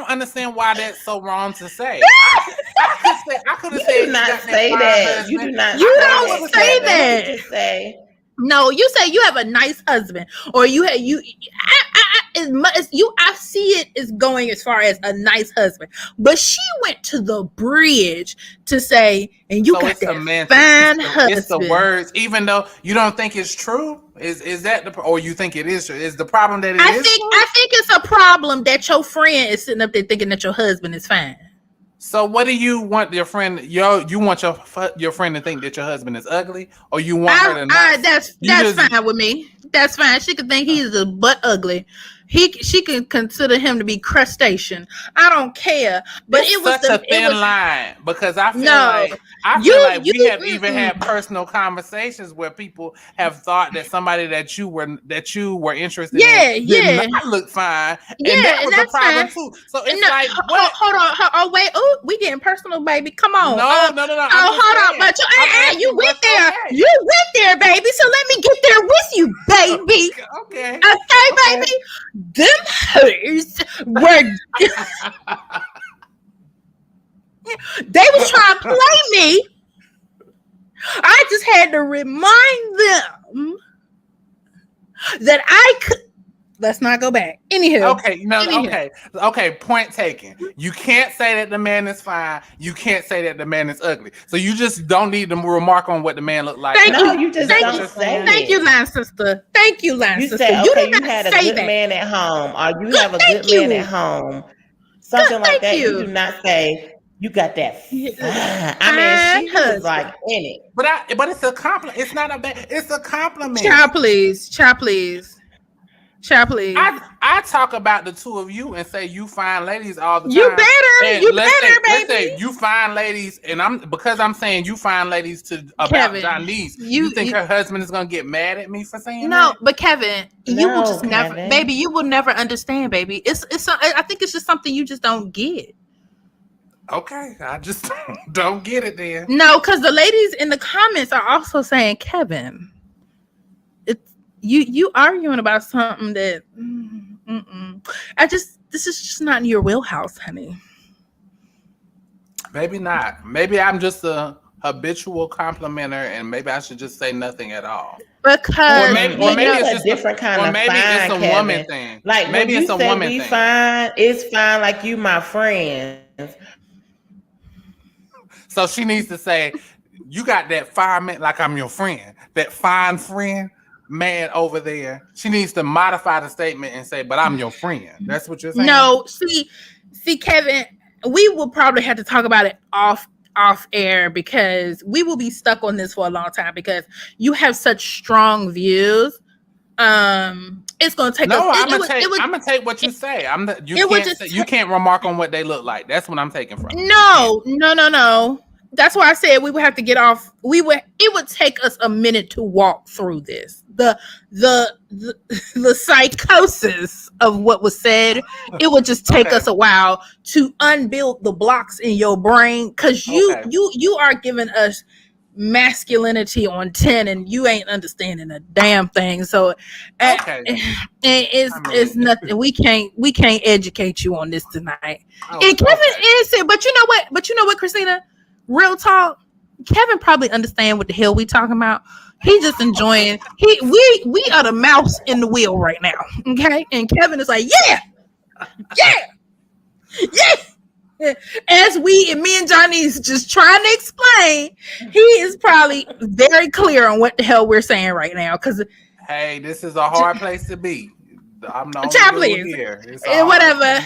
understand why that's so wrong to say. I could have said you do not say that. You do not. You don't say that. Say. No, you say you have a nice husband, or you have you. I see it as going as far as a nice husband, but she went to the bridge to say, and you got that fine husband. It's the words, even though you don't think it's true. Is that or you think it is true? Is the problem that I think it's a problem that your friend is sitting up there thinking that your husband is fine. So what do you want your friend? You want your friend to think that your husband is ugly, or you want her to not? That's fine with me. That's fine. She could think he's a butt ugly. She can consider him to be crustacean. I don't care. But it was such a thin line because I feel like we have even had personal conversations where people have thought that somebody that you were interested in did not look fine, and that was a problem too. So it's like, what? Hold on. Oh wait. Oh, we getting personal, baby. Come on. No. Oh, hold on. But you went there. You went there, baby. So let me get there with you, baby. Okay, baby. Them hoes were they was trying to play me. I just had to remind them that I could. Let's not go back. Anywho. Okay. Point taken. You can't say that the man is fine. You can't say that the man is ugly. So you just don't need to remark on what the man looked like. Thank you, line sister. Thank you, line sister. Say, okay, you had a good man at home, or you have a good man at home. Something like that. You do not say you got that fine. I mean, she was like in it. But it's a compliment. It's not a bad. It's a compliment. Child, please. I talk about the two of you and say you fine ladies all the time. You better, baby. Let's say you fine ladies, and I'm saying you fine ladies about Kevin, Janice. You think her husband is gonna get mad at me for saying that? No, but Kevin, you will just never, baby. You will never understand, baby. I think it's just something you just don't get. Okay, I just don't get it then. No, because the ladies in the comments are also saying, Kevin, you arguing about something that this is just not in your wheelhouse, honey. Maybe not. Maybe I'm just a habitual complimenter, and maybe I should just say nothing at all. Because maybe it's just a different kind of maybe fine, it's a woman thing. Like maybe it's a woman thing. Fine, it's fine. Like you, my friends. So she needs to say, "You got that fine man, like I'm your friend. That fine friend." Man over there, she needs to modify the statement and say, "But I'm your friend." That's what you're saying. No, see, Kevin, we will probably have to talk about it off air because we will be stuck on this for a long time because you have such strong views It's gonna take No, us. I'm gonna take what you say. You can't remark on what they look like. That's what I'm taking from. No. That's why I said we would have to get off. It would take us a minute to walk through this. The psychosis of what was said. It would just take us a while to unbuild the blocks in your brain, because you are giving us masculinity on 10 and you ain't understanding a damn thing. So it's nothing. We can't educate you on this tonight. And Kevin is it, but you know what, Christina? Real talk, Kevin probably understand what the hell we talking about. He just enjoying. We are the mouse in the wheel right now, okay? And Kevin is like, yeah. As me and Johnny's just trying to explain, he is probably very clear on what the hell we're saying right now. Because hey, this is a hard place to be. I'm the only dude here. Whatever.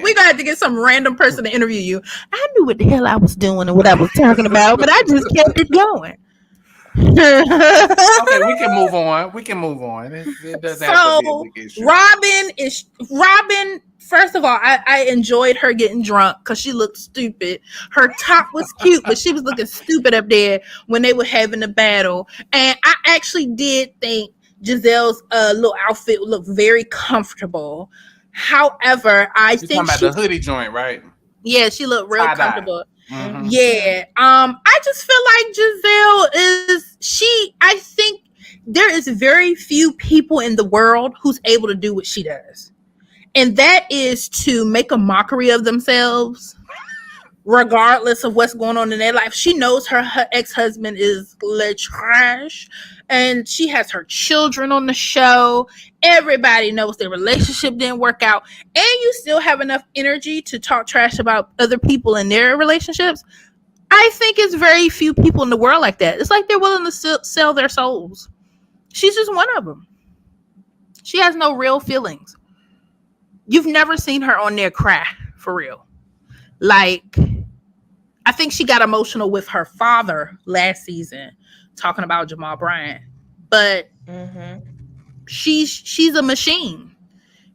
We got to get some random person to interview you. I knew what the hell I was doing and what I was talking about, but I just kept it going. Okay, we can move on. It doesn't have to be a big issue. Robin. First of all, I enjoyed her getting drunk because she looked stupid. Her top was cute, but she was looking stupid up there when they were having a battle. And I actually did think Giselle's little outfit looked very comfortable. However, I think talking about the hoodie joint, right? Yeah, she looked real comfortable. Mm-hmm. Yeah. I just feel like Giselle I think there is very few people in the world who's able to do what she does. And that is to make a mockery of themselves, regardless of what's going on in their life. She knows her ex-husband is le trash, and she has her children on the show. Everybody knows their relationship didn't work out, and you still have enough energy to talk trash about other people and their relationships. I think it's very few people in the world like that. It's like they're willing to sell their souls. She's just one of them. She has no real feelings. You've never seen her on there cry for real. Like, I think she got emotional with her father last season talking about Jamal Bryant, but she's a machine.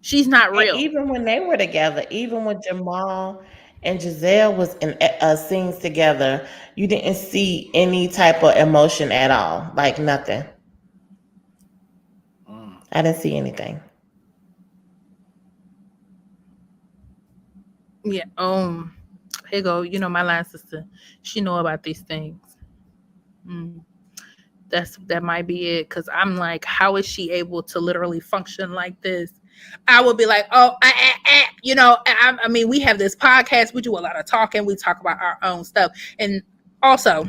She's not real. And even when they were together, even when Jamal and Giselle was in scenes together, you didn't see any type of emotion at all, like nothing. I didn't see anything. Yeah. Here you go. You know, my line sister, she know about these things. That might be it. Cause I'm like, how is she able to literally function like this? I would be like, you know, I mean, we have this podcast. We do a lot of talking. We talk about our own stuff. And also,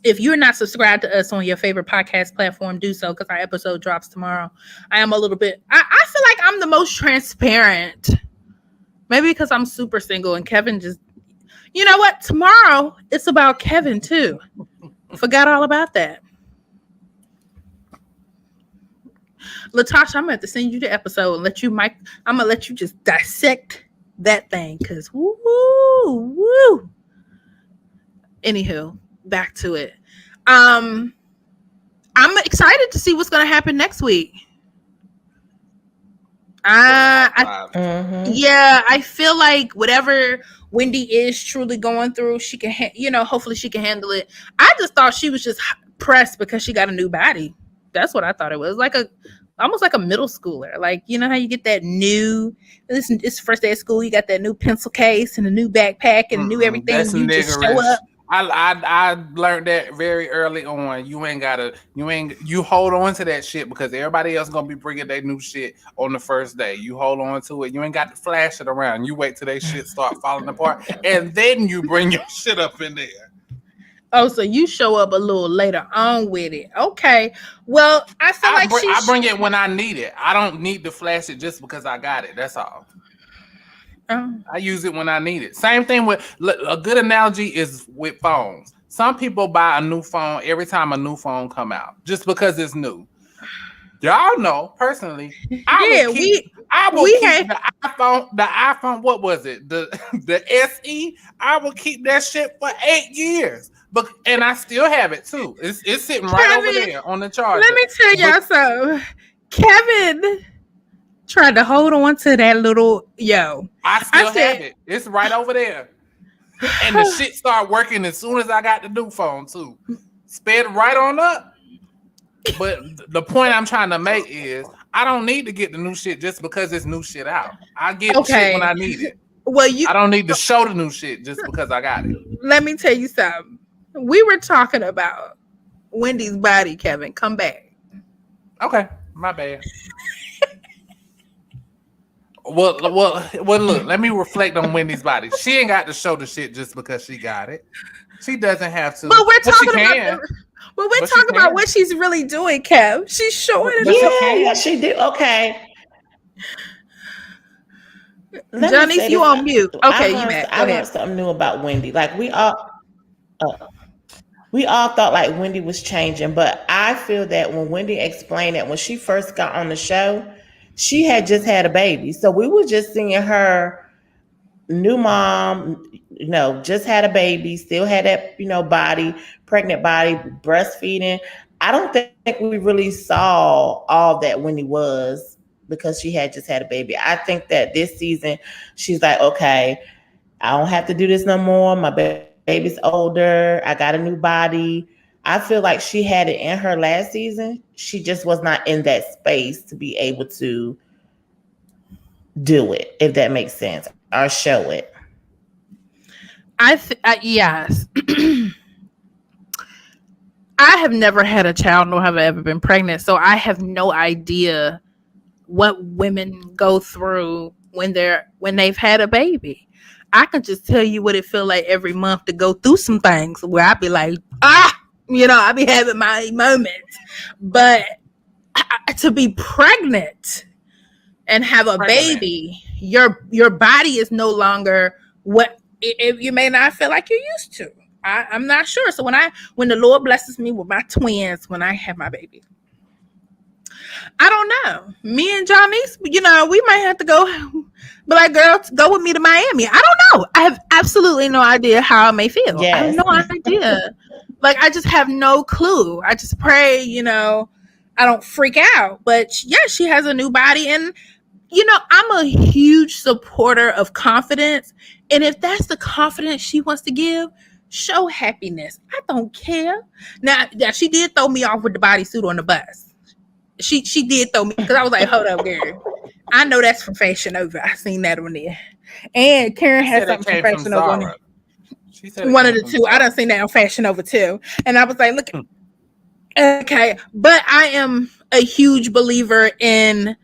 if you're not subscribed to us on your favorite podcast platform, do so, because our episode drops tomorrow. I am a little bit, I feel like I'm the most transparent. Maybe because I'm super single and Kevin just, you know what? Tomorrow, it's about Kevin too. Forgot all about that. Latasha, I'm going to have to send you the episode and I'm going to let you just dissect that thing. Because woo. Anywho, back to it. I'm excited to see what's going to happen next week. I feel like whatever Wendy is truly going through, she can, hopefully she can handle it. I just thought she was just pressed because she got a new body. That's what I thought it was, almost like a middle schooler. Like, you know how you get that new, it's first day of school, you got that new pencil case and a new backpack and a new everything. That's you niggerish. Just show up. I learned that very early on. You hold on to that shit because everybody else gonna be bringing their new shit on the first day. You hold on to it. You ain't got to flash it around. You wait till they shit start falling apart, and then you bring your shit up in there. Oh, so you show up a little later on with it. Okay. Well, I feel I bring it when I need it. I don't need to flash it just because I got it. That's all. I use it when I need it. Same thing with a good analogy is with phones. Some people buy a new phone every time a new phone come out just because it's new. Y'all know personally. I will keep the iPhone. What was it? The SE. I will keep that shit for 8 years. And I still have it too. It's sitting right over there on the charger. Let me tell y'all something. Kevin tried to hold on to that little I still have it. It's right over there. And the shit started working as soon as I got the new phone too. Sped right on up. But the point I'm trying to make is I don't need to get the new shit just because it's new shit out. I get shit when I need it. Well, I don't need to show the new shit just because I got it. Let me tell you something. We were talking about Wendy's body, Kevin. Come back. Okay, my bad. Well, look, let me reflect on Wendy's body. She ain't got to show the shit just because she got it. She doesn't have to. But we're talking about what she's really doing, Kev. She's showing it. Yeah, she did. Okay. Johnny, you on mute. Okay, I learned something new about Wendy. Like we all thought like Wendy was changing, but I feel that when Wendy explained that when she first got on the show, she had just had a baby. So we were just seeing her new mom, just had a baby, still had that, body, pregnant body, breastfeeding. I don't think we really saw all that Wendy was because she had just had a baby. I think that this season, she's like, okay, I don't have to do this no more. My baby's older. I got a new body. I feel like she had it in her last season. She just was not in that space to be able to do it, if that makes sense, or show it. Yes. I have never had a child, nor have I ever been pregnant, so I have no idea what women go through when they've had a baby. I can just tell you what it feels like every month to go through some things where I be like, I be having my moments. But to be pregnant and have a baby, your body is no longer what you may not feel like you used to. I'm not sure. So when the Lord blesses me with my twins, when I have my baby, I don't know. Me and Johnny's, we might have to go. But like, girl, go with me to Miami. I don't know. I have absolutely no idea how I may feel. Yes. I have no idea. Like, I just have no clue. I just pray, I don't freak out. But yeah, she has a new body. And, I'm a huge supporter of confidence. And if that's the confidence she wants to give, show happiness. I don't care. Now, she did throw me off with the bodysuit on the bus. She did throw me because I was like, hold up, girl. I know that's from Fashion Nova. I seen that on there. And Karen had something from Fashion Nova on there. She said one of the two. I done seen that on Fashion Nova too. And I was like, look, okay. But I am a huge believer in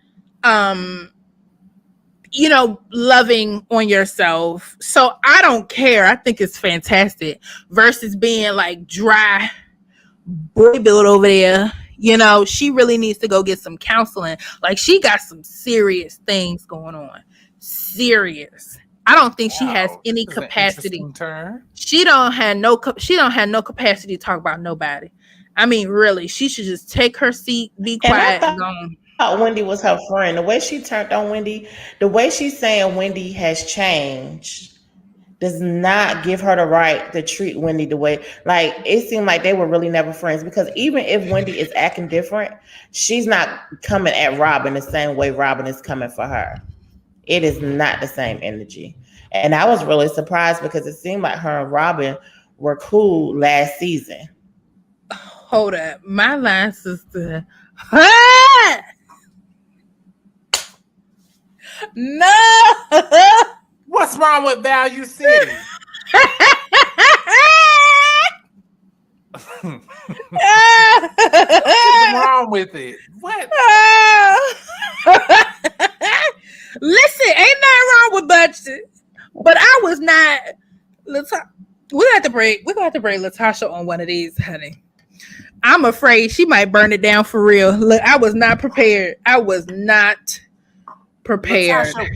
loving on yourself. So I don't care. I think it's fantastic versus being like dry boy build over there. She really needs to go get some counseling. Like, she got some serious things going on. Serious. I don't think she has any capacity. She don't have no capacity to talk about nobody. I mean, really, she should just take her seat, be quiet, and go on. I thought Wendy was her friend. The way she turned on Wendy, the way she's saying Wendy has changed does not give her the right to treat Wendy the way, like, it seemed like they were really never friends, because even if Wendy is acting different, she's not coming at Robin the same way Robin is coming for her. It is not the same energy. And I was really surprised because it seemed like her and Robin were cool last season. Hold up. My line sister. No. What's wrong with Value City? What's wrong with it? What? Listen, ain't nothing wrong with budget, but I was not. We're gonna have to break Latasha on one of these, honey. I'm afraid she might burn it down for real. Look, I was not prepared. Latasha,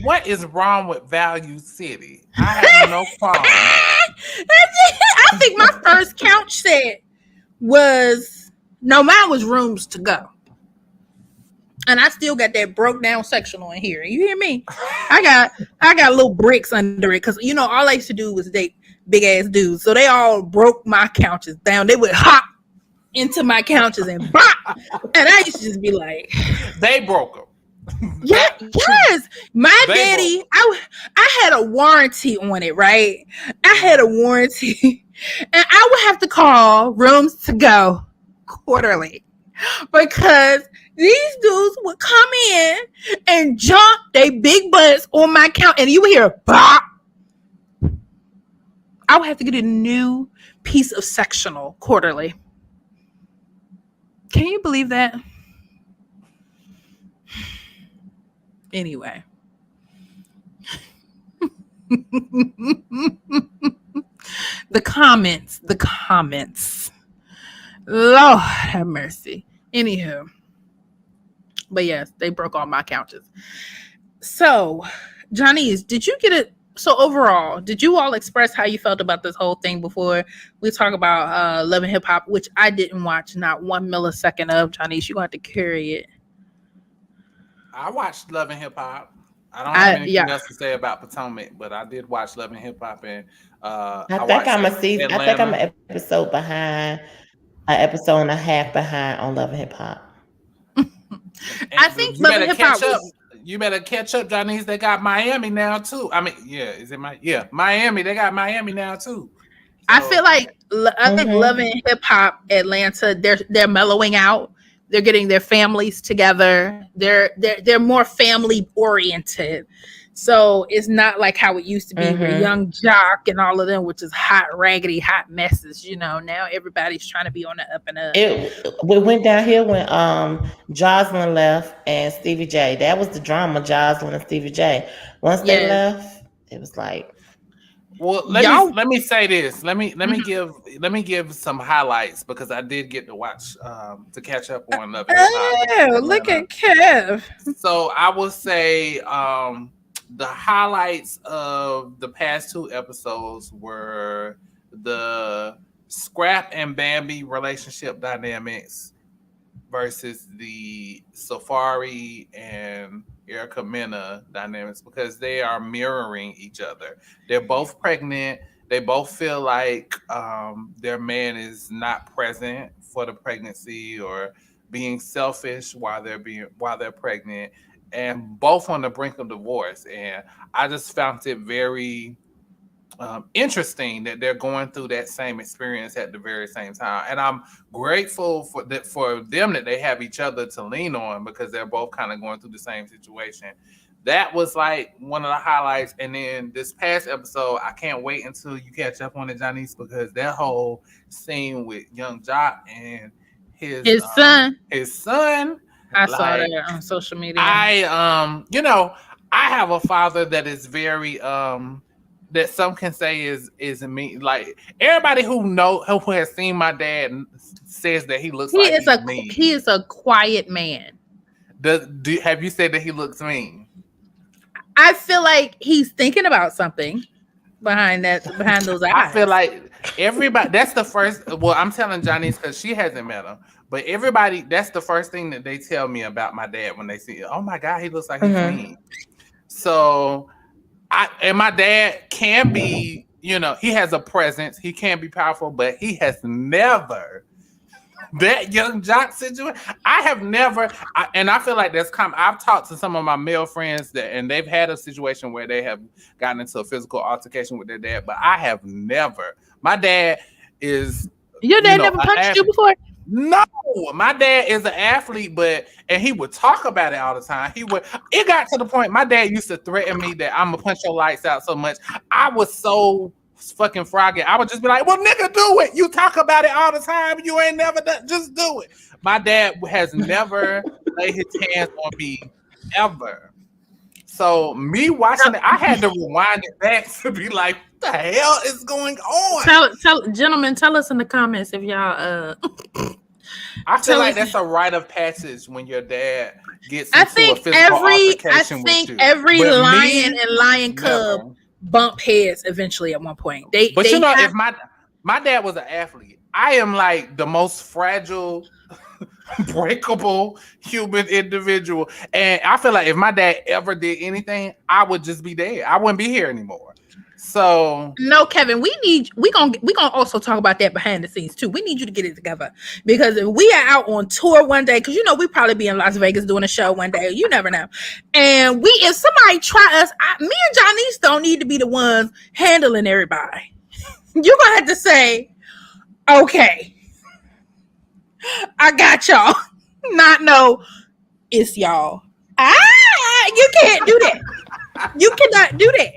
what is wrong with Value City? I have no problem. I think my first couch set was mine was Rooms to Go. And I still got that broke down sectional in here. You hear me? I got little bricks under it because all I used to do was date big ass dudes. So they all broke my couches down. They would hop into my couches and bop. And I used to just be like, They broke them. yes. My They daddy, I had a warranty on it, right? I had a warranty. And I would have to call Rooms to Go quarterly because these dudes would come in and jump their big butts on my couch, and you would hear bop. I would have to get a new piece of sectional quarterly. Can you believe that? Anyway. The comments. Lord have mercy. Anywho. But yes, they broke all my couches. So, Johnny's, did you get it? So overall, did you all express how you felt about this whole thing before we talk about Love and Hip Hop, which I didn't watch not 1 millisecond of? Johnny's, you got to carry it. I watched Love and Hip Hop. I don't have anything else to say about Potomac, but I did watch Love and Hip Hop, and I think I'm an episode behind, an episode and a half behind on Love and Hip Hop. I think Love and Hip Hop was. You better catch up, Johnny's. They got Miami now too. I mean, Miami. They got Miami now too. So, I feel like I think Love and Hip Hop Atlanta, they're mellowing out. They're getting their families together. They're more family oriented. So it's not like how it used to be with Young Jock and all of them, which is hot, raggedy, hot messes. You know, now everybody's trying to be on the up and up. We went down here when Jocelyn left and Stevie J. That was the drama, Jocelyn and Stevie J. Once they left, it was like. Well, let me say this. Let me give some highlights because I did get to watch to catch up on Love and Hip Hop. Oh, look at Kev. So I will say the highlights of the past 2 episodes were the Scrap and Bambi relationship dynamics versus the Safari and Erica Mena dynamics because they are mirroring each other. They're both pregnant. They both feel like their man is not present for the pregnancy or being selfish while they're pregnant, and both on the brink of divorce. And I just found it very interesting that they're going through that same experience at the very same time. And I'm grateful for them that they have each other to lean on because they're both kind of going through the same situation. That was like one of the highlights. And then this past episode, I can't wait until you catch up on it, Janice, because that whole scene with Young Jock and his son. I saw that on social media. I have a father that is very that some can say is mean. Like everybody who has seen my dad says that he looks mean. He is a quiet man. Have you said that he looks mean? I feel like he's thinking about something behind those eyes. I feel like everybody. That's the first. Well, I'm telling Johnny's because she hasn't met him. But everybody, that's the first thing that they tell me about my dad when they see, oh my God, he looks like he's mean. So, my dad can be, he has a presence. He can be powerful, but he has never, that Young Jock situation, I have never, and I feel like I've talked to some of my male friends and they've had a situation where they have gotten into a physical altercation with their dad, but I have never. My dad is. Your dad never punched you before? No, my dad is an athlete, and he would talk about it all the time. It got to the point my dad used to threaten me that I'm gonna punch your lights out so much. I was so fucking froggy. I would just be like, well, nigga, do it. You talk about it all the time. You ain't never done, just do it. My dad has never laid his hands on me ever. So me watching it, I had to rewind it back to be like, what the hell is going on? Gentlemen, tell us in the comments if y'all I feel like that's a rite of passage when your dad gets into a physical altercation with you. Every lion and lion cub bump heads eventually at one point. If my dad was an athlete, I am like the most fragile, breakable human individual. And I feel like if my dad ever did anything, I would just be dead. I wouldn't be here anymore. So no, Kevin, we gonna also talk about that behind the scenes too. We need you to get it together because if we are out on tour one day, because we probably be in Las Vegas doing a show one day. You never know. And if somebody try us, me and Johnny's don't need to be the ones handling everybody. You're gonna have to say, okay, I got y'all. Not no, it's y'all. You can't do that. You cannot do that.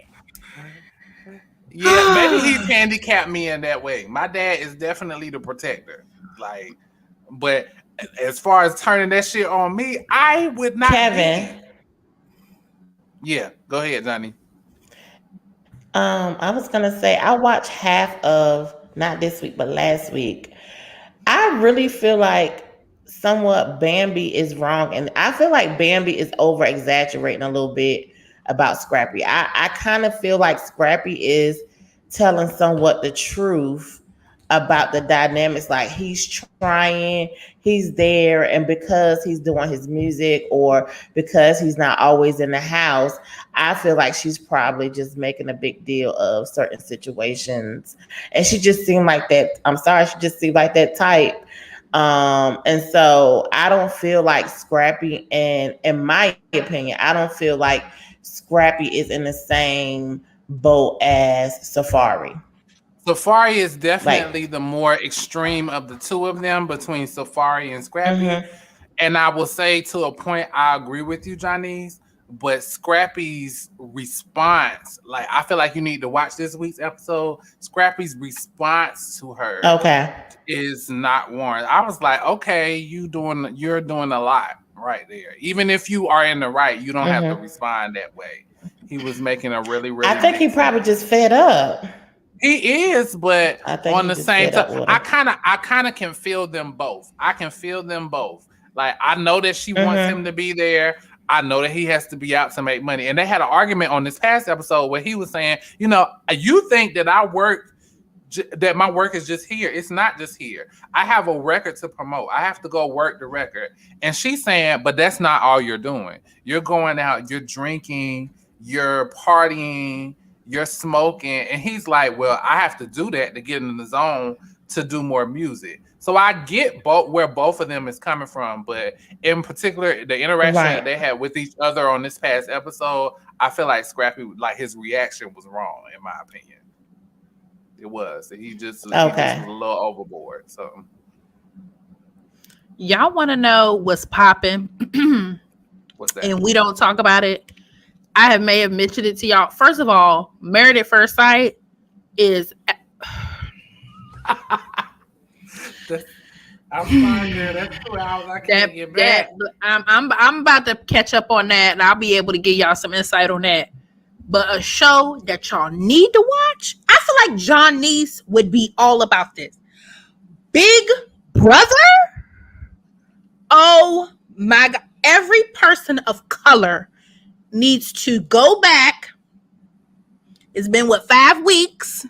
Yeah, maybe he's handicapped me in that way. My dad is definitely the protector. But as far as turning that shit on me, I would not. Kevin. Yeah, go ahead, Johnny. I was gonna say I watched half of, not this week, but last week. I really feel like somewhat Bambi is wrong, and I feel like Bambi is over exaggerating a little bit about Scrappy. I kind of feel like Scrappy is telling somewhat the truth about the dynamics. Like he's trying, he's there, and because he's doing his music or because he's not always in the house, I feel like she's probably just making a big deal of certain situations. And she just seemed like that. I'm sorry, she just seemed like that type. And so I don't feel like Scrappy, and in my opinion, I don't feel like Scrappy is in the same boat as Safari. Safari is definitely the more extreme of the two of them between Safari and Scrappy. Mm-hmm. And I will say to a point, I agree with you, Johnny's, but Scrappy's response, I feel like you need to watch this week's episode. Scrappy's response to her is not warranted. I was like, okay, you're doing a lot right there. Even if you are in the right, you don't have to respond that way. He was making a really, really. I think he probably just fed up. He is, but on the same time, I kind of can feel them both. I can feel them both. I know that she wants him to be there. I know that he has to be out to make money. And they had an argument on this past episode where he was saying, you think that that my work is just here. It's not just here. I have a record to promote. I have to go work the record. And she's saying, but that's not all you're doing. You're going out, you're drinking, you're partying, you're smoking. And he's like, well, I have to do that to get in the zone to do more music. So I get where both of them is coming from, but in particular, the interaction that they had with each other on this past episode, I feel like Scrappy, his reaction was wrong, in my opinion. It was. He just was a little overboard. So, y'all want to know what's popping? What's that? And we don't talk about it. I may have mentioned it to y'all. First of all, Married at First Sight is. I'm fine, girl. That's 2 hours. I can't get back. I'm about to catch up on that, and I'll be able to give y'all some insight on that. But a show that y'all need to watch, I feel like John Neese would be all about this. Big Brother? Oh my God. Every person of color needs to go back. It's been 5 weeks?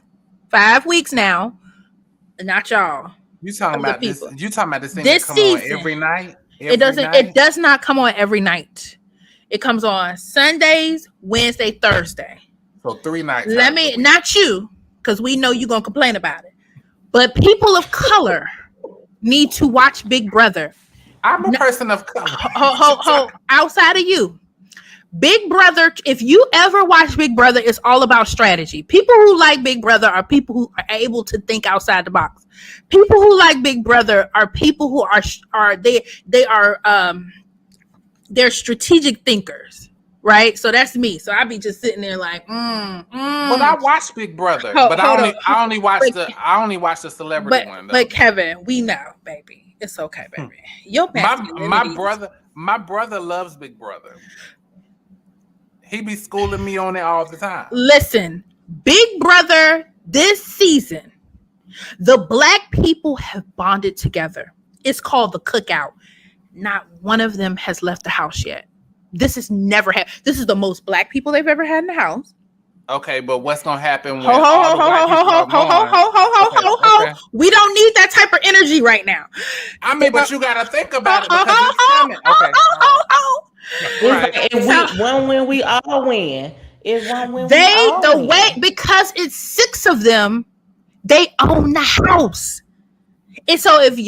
5 weeks now. Not y'all. You talking about this? You talking about this thing this that come season, on every night? It does not come on every night. It comes on Sundays, Wednesday, Thursday. So 3 nights. Not you, because we know you're gonna complain about it. But people of color need to watch Big Brother. I'm a person of color. Outside of you. Big Brother, if you ever watch Big Brother, it's all about strategy. People who like Big Brother are people who are able to think outside the box. People who like Big Brother are people who they're strategic thinkers, right? So that's me. So I be just sitting there like, But I watch Big Brother, I only watch the celebrity one. Though. But Kevin, we know, baby, it's okay, baby. My brother loves Big Brother. He be schooling me on it all the time. Listen, Big Brother this season, the black people have bonded together. It's called the cookout. Not one of them has left the house yet. This has never happened. This is the most black people they've ever had in the house. Okay, but what's gonna happen when We don't need that type of energy right now. I mean, but you gotta think about it because it's coming. Okay. Right. If we all win, It won't win. Because it's 6 of them, they own the house. And so if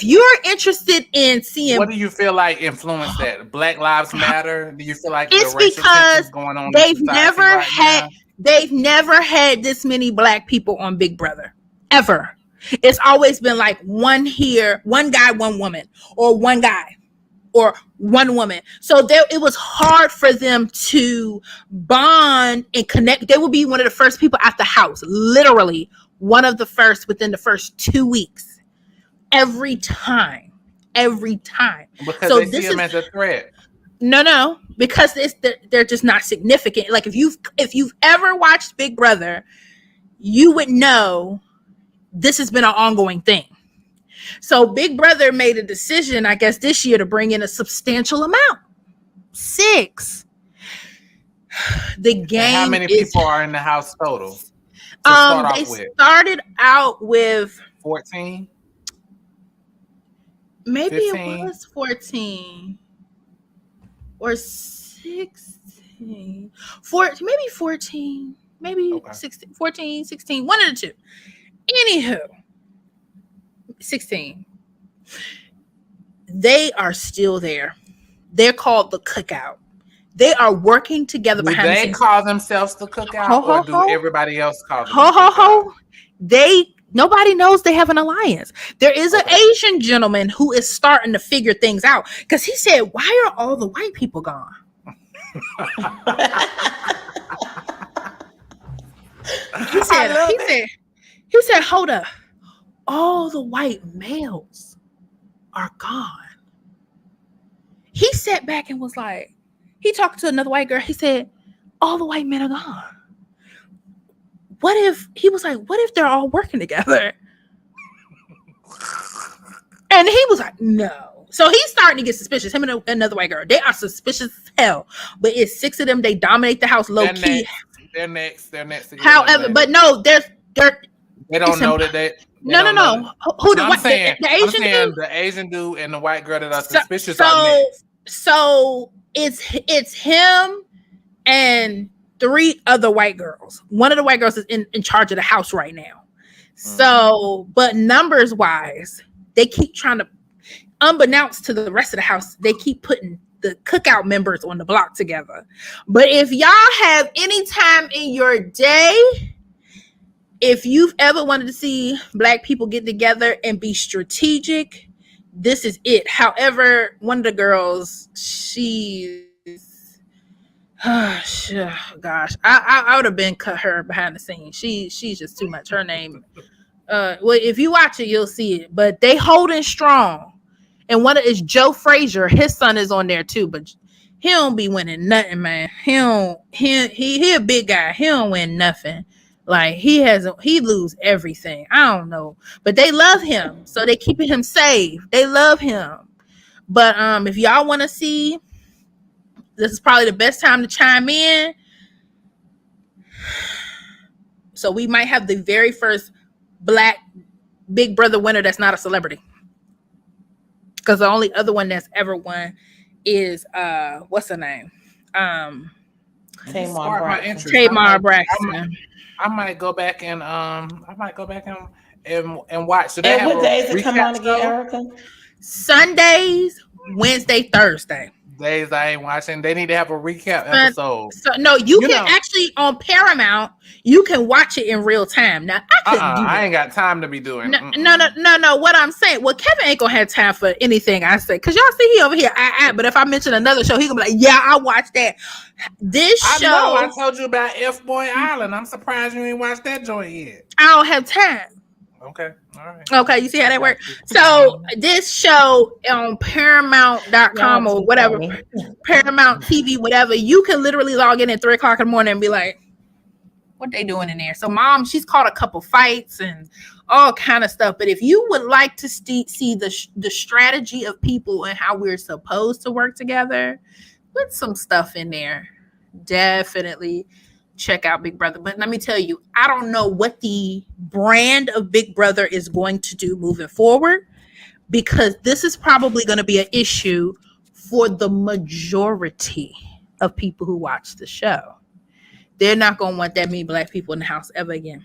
you're interested in seeing, what do you feel like influenced that? Black Lives Matter? Do you feel like it's the racial tensions going on? They've never had this many black people on Big Brother ever. It's always been like one here, one guy, one woman, or one guy, or one woman. So it was hard for them to bond and connect. They would be one of the first people at the house, literally one of the first within the first 2 weeks, every time. Because so they see them as a threat. No, because they're just not significant. Like if you've ever watched Big Brother, you would know this has been an ongoing thing. So Big Brother made a decision, I guess, this year to bring in a substantial amount. 6. The game. And how many people are in the house total? Started out with 14. Maybe 15. It was 14 or 16. Maybe 14. Maybe 16, 14, 16. One of the two. Anywho, 16. They are still there. They're called the Cookout. They are working together behind the scenes. Do they call themselves the Cookout, or do everybody else call them Nobody knows they have an alliance. There is an Asian gentleman who is starting to figure things out because he said, "Why are all the white people gone?" He said, "Hold up, all the white males are gone." He sat back and was like, he talked to another white girl. He said, "All the white men are gone. What if," he was like, "what if they're all working together?" And he was like, "No." So he's starting to get suspicious. Him and another white girl, they are suspicious as hell. But it's 6 of them. They dominate the house low key. They're next. However, but no, they don't know that they. No. Who the Asian dude? The Asian dude and the white girl that are suspicious. So it's him and 3 other white girls. One of the white girls is in charge of the house right now. So, but numbers wise, they keep trying to, unbeknownst to the rest of the house, they keep putting the Cookout members on the block together. But if y'all have any time in your day, if you've ever wanted to see black people get together and be strategic, this is it. However, one of the girls, gosh, I would have been cut her behind the scenes. She's just too much. Her name, well, if you watch it, you'll see it. But they holding strong. And one is Joe Frazier. His son is on there too, but he don't be winning nothing, man. He a big guy. He don't win nothing. Like he lose everything. I don't know, but they love him, so they keeping him safe. They love him. But if y'all want to see, this is probably the best time to chime in. So we might have the very first black Big Brother winner that's not a celebrity. Because the only other one that's ever won is what's her name? Tamar Braxton. I might go back and watch. So and what days it come on again, Erica? Sundays, Wednesday, Thursday. Days I ain't watching. They need to have a recap episode. So no, you can actually on Paramount. You can watch it in real time. Now I ain't got time to be doing. No. What I'm saying, well, Kevin ain't gonna have time for anything I say because y'all see he over here. But if I mention another show, he gonna be like, "Yeah, I watched that." I know. I told you about F-Boy Island. I'm surprised you ain't watched that joint yet. I don't have time. Okay. All right. Okay, you see how that works? So this show on Paramount.com or whatever, Paramount TV, whatever, you can literally log in at 3:00 in the morning and be like, what they doing in there? So mom, she's caught a couple fights and all kind of stuff. But if you would like to see the strategy of people and how we're supposed to work together, put some stuff in there. Definitely check out Big Brother. But let me tell you, I don't know what the brand of Big Brother is going to do moving forward, because this is probably going to be an issue for the majority of people who watch the show. They're not gonna want that many black people in the house ever again.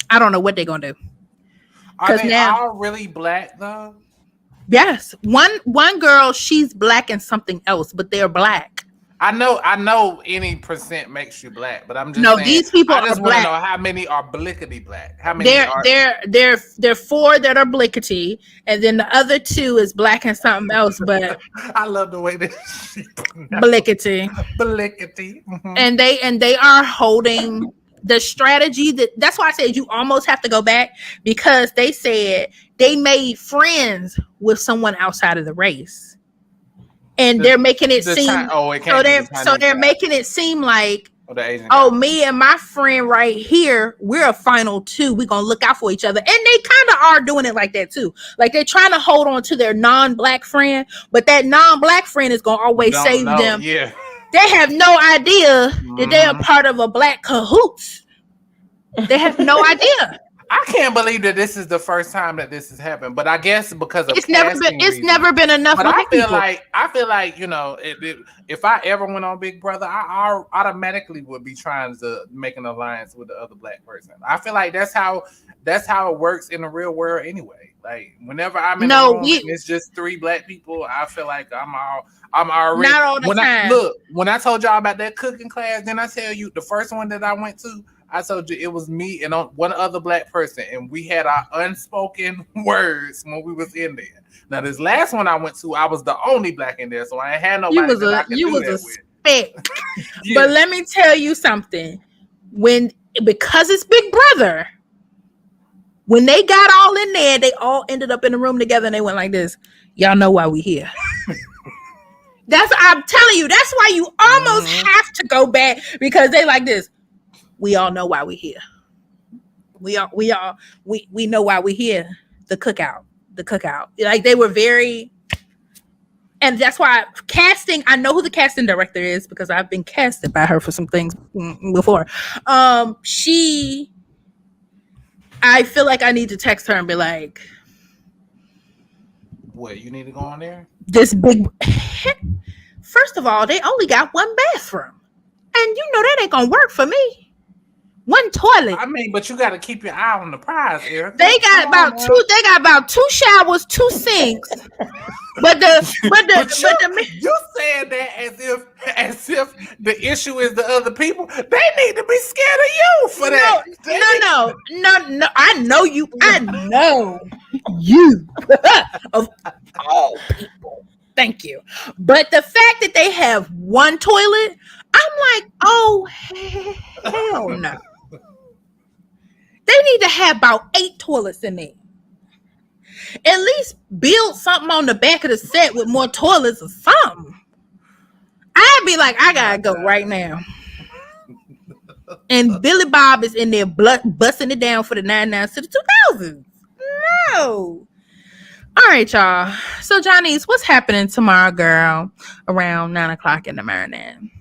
I don't know what they're gonna do. Are they now, all really black though? Yes, one girl, she's black and something else, but they're black. I know any percent makes you black, but I'm just saying, these people I just are want to black. know how many are blickety black. How many There are 4 that are blickety, and then the other 2 is black and something else, but I love the way that she blickety. blickety. Mm-hmm. And they are holding the strategy that's why I said you almost have to go back, because they said they made friends with someone outside of the race. And they're making it seem they're making it seem like me and my friend right here, we're a final 2. We're gonna look out for each other. And they kind of are doing it like that too. Like they're trying to hold on to their non-black friend, but that non-black friend is gonna always save them. Yeah. They have no idea that they are part of a black cahoots. They have no idea. I can't believe that this is the first time that this has happened, but I guess because of it's never been enough. But I feel like if I ever went on Big Brother, I automatically would be trying to make an alliance with the other black person. I feel like that's how it works in the real world anyway. Like whenever I'm in a room and it's just 3 black people, I feel like I'm already not all the time. When I told y'all about that cooking class, then I tell you the first one that I went to, I told you it was me and one other black person, and we had our unspoken words when we was in there. Now this last one I went to, I was the only black in there, so I ain't had nobody. You was a speck. Yeah. But let me tell you something. Because it's Big Brother, when they got all in there, they all ended up in the room together, and they went like this. Y'all know why we here. I'm telling you, that's why you almost have to go back, because they like this. We all know why we're here. We know why we're here. The cookout. Like they were very, and that's why casting. I know who the casting director is because I've been casted by her for some things before. I feel like I need to text her and be like, "What, you need to go on there?" This big. First of all, they only got 1 bathroom, and you know that ain't gonna work for me. 1 toilet. I mean, but you got to keep your eye on the prize, Eric. They got about 2. They got about 2 showers, 2 sinks. But you saying that as if the issue is the other people. They need to be scared of you for that. No. I know you. I know you of all people. Thank you. But the fact that they have 1 toilet, I'm like, oh hell no. They need to have about 8 toilets in there. At least build something on the back of the set with more toilets or something. I'd be like, I gotta go right now. And Billy Bob is in there busting it down for the 99s to the 2000s. No. All right, y'all. So, Johnny's, what's happening tomorrow, girl, around 9:00 in the morning?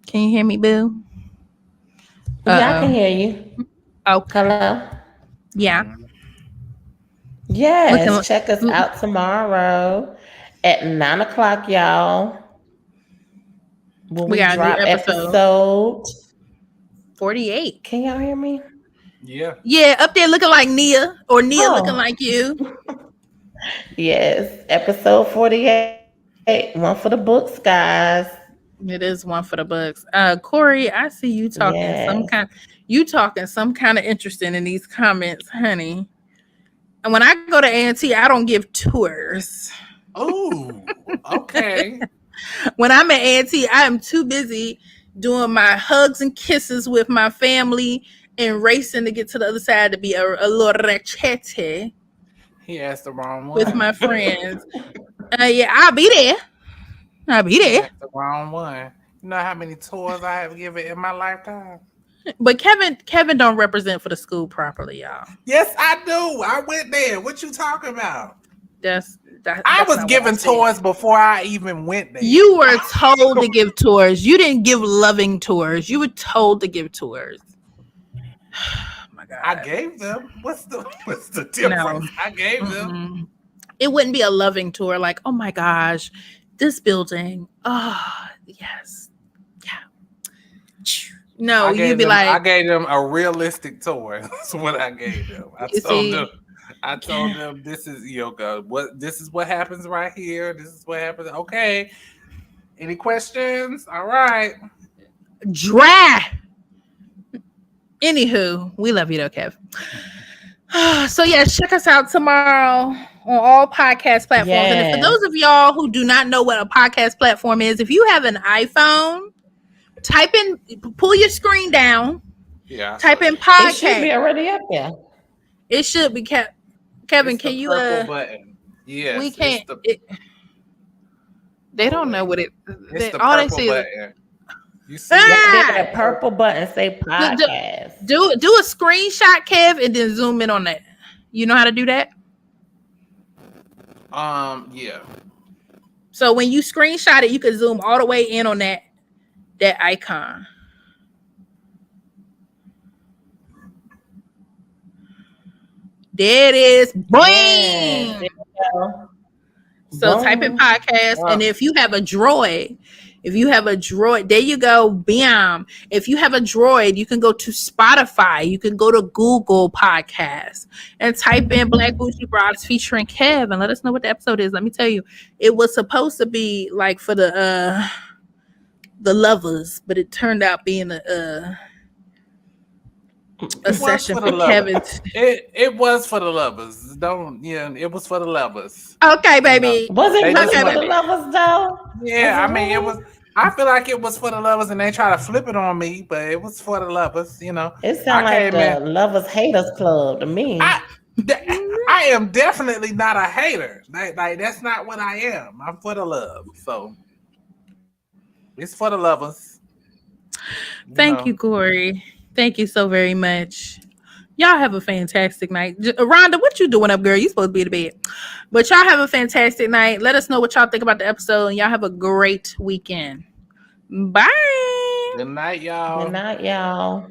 Can you hear me, Boo? Yeah, I can hear you. Oh, hello. Yeah. Yes. Check us out tomorrow at 9:00, y'all. When we drop episode 48. Can y'all hear me? Yeah. Yeah, up there looking like Nia, or Nia looking like you. Yes, episode 48. 1 for the books, guys. It is 1 for the books. Corey, I see you talking some kind of interesting in these comments, honey. And when I go to A&T, I don't give tours. Oh, okay. When I'm at A&T, I am too busy doing my hugs and kisses with my family and racing to get to the other side to be a little rechete. He asked the wrong one. With my friends. Yeah, I'll be there. He asked the wrong one. You know how many tours I have given in my lifetime? But Kevin don't represent for the school properly, y'all. Yes, I do. I went there. What you talking about? I was given tours before I even went there. You were told to give tours. You didn't give loving tours. You were told to give tours. Oh my God. I gave them. What's the difference? No. I gave them. It wouldn't be a loving tour like, oh my gosh, this building. Oh, yes. Yeah. No, you'd be I like, gave them a realistic tour. That's what I gave them. I told them this is this is what happens right here. This is what happens. Okay. Any questions? All right. dry. Anywho, we love you though, Kev. So yeah, check us out tomorrow on all podcast platforms. Yes. And for those of y'all who do not know what a podcast platform is, if you have an iPhone, pull your screen down. Yeah. Type in It podcast. should be already up there. It should be Kevin. It's Can the you? purple button. Yes. We can't. It's they don't know what it. the all they purple see is button. You see That purple button say podcast. do a screenshot, Kev, and then zoom in on that. You know how to do that? Yeah. So when you screenshot it, you can zoom all the way in on that icon. There it is. Boing! Yes, there you go. So Boom. type in podcast, Wow. and if you have a droid, there you go. Bam. If you have a droid, you can go to Spotify. You can go to Google Podcasts and type in Black Bougie Broads featuring Kev and let us know what the episode is. Let me tell you, it was supposed to be like for the lovers, but it turned out being a session for Kevin. It was for the lovers. It was for the lovers. Okay, baby. Was it They for just the lovers though? Yeah, I mean it was. I feel like it was for the lovers, and they try to flip it on me, but it was for the lovers. It sounds like the lovers haters club to me. I am definitely not a hater. Like that's not what I am. I'm for the love, so it's for the lovers. Thank you, Corey. Thank you so very much. Y'all have a fantastic night. Rhonda, what you doing up, girl? You supposed to be in the bed. But y'all have a fantastic night. Let us know what y'all think about the episode. And y'all have a great weekend. Bye. Good night, y'all. Good night, y'all.